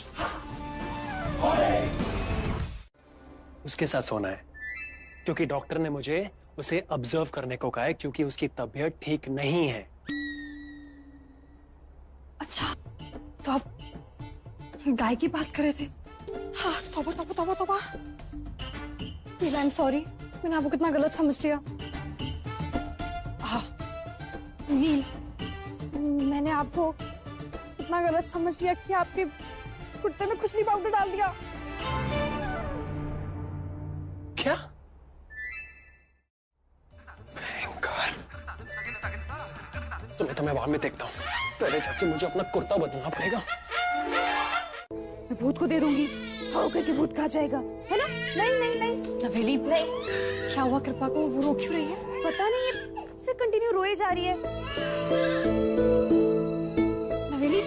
उसके साथ सोना है, क्योंकि डॉक्टर ने मुझे उसे ऑब्जर्व करने को कहा है, क्योंकि उसकी तबीयत ठीक नहीं है। अच्छा, तो आप गाय की बात कर रहे थे? हाँ, तौबा तौबा तौबा तौबा। आई एम सॉरी, मैंने आपको कितना गलत समझ लिया। हाँ नील, मैंने आपको कितना गलत समझ लिया कि आपके कुर्ते में खुजली पाउडर डाल दिया। क्या? तुम्हें बाद में देखता हूँ, पहले जाके मुझे अपना कुर्ता बदलना पड़ेगा। मैं भूत को दे दूंगी, हाँ करके भूत खा जाएगा, है ना? नहीं नहीं नहीं नवेली, नहीं। क्या हुआ कृपा को, वो रो क्यों रही है? पता नहीं, ये से कंटिन्यू रोए जा रही है। नवेली,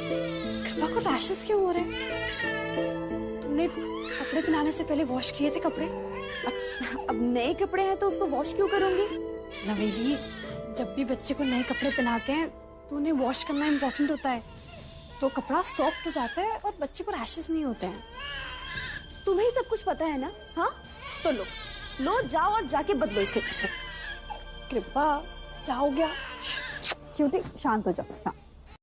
कृपा को रैशेस क्यों हो रहे हैं? तुमने कपड़े पहनाने से पहले वॉश किए थे कपड़े? अब नए कपड़े हैं तो उसको वॉश क्यों करूंगी? नवेली, जब भी बच्चे को नए कपड़े पहनाते हैं तो उन्हें वॉश करना इम्पोर्टेंट होता है, तो कपड़ा सॉफ्ट हो जाता है और बच्चे को रैशेस नहीं होते हैं। तुम्हें सब कुछ पता है ना? हाँ, तो लो जाओ और जाके बदलो इसके कपड़े। कृपा, क्या हो गया? क्योंकि शांत हो जाओ।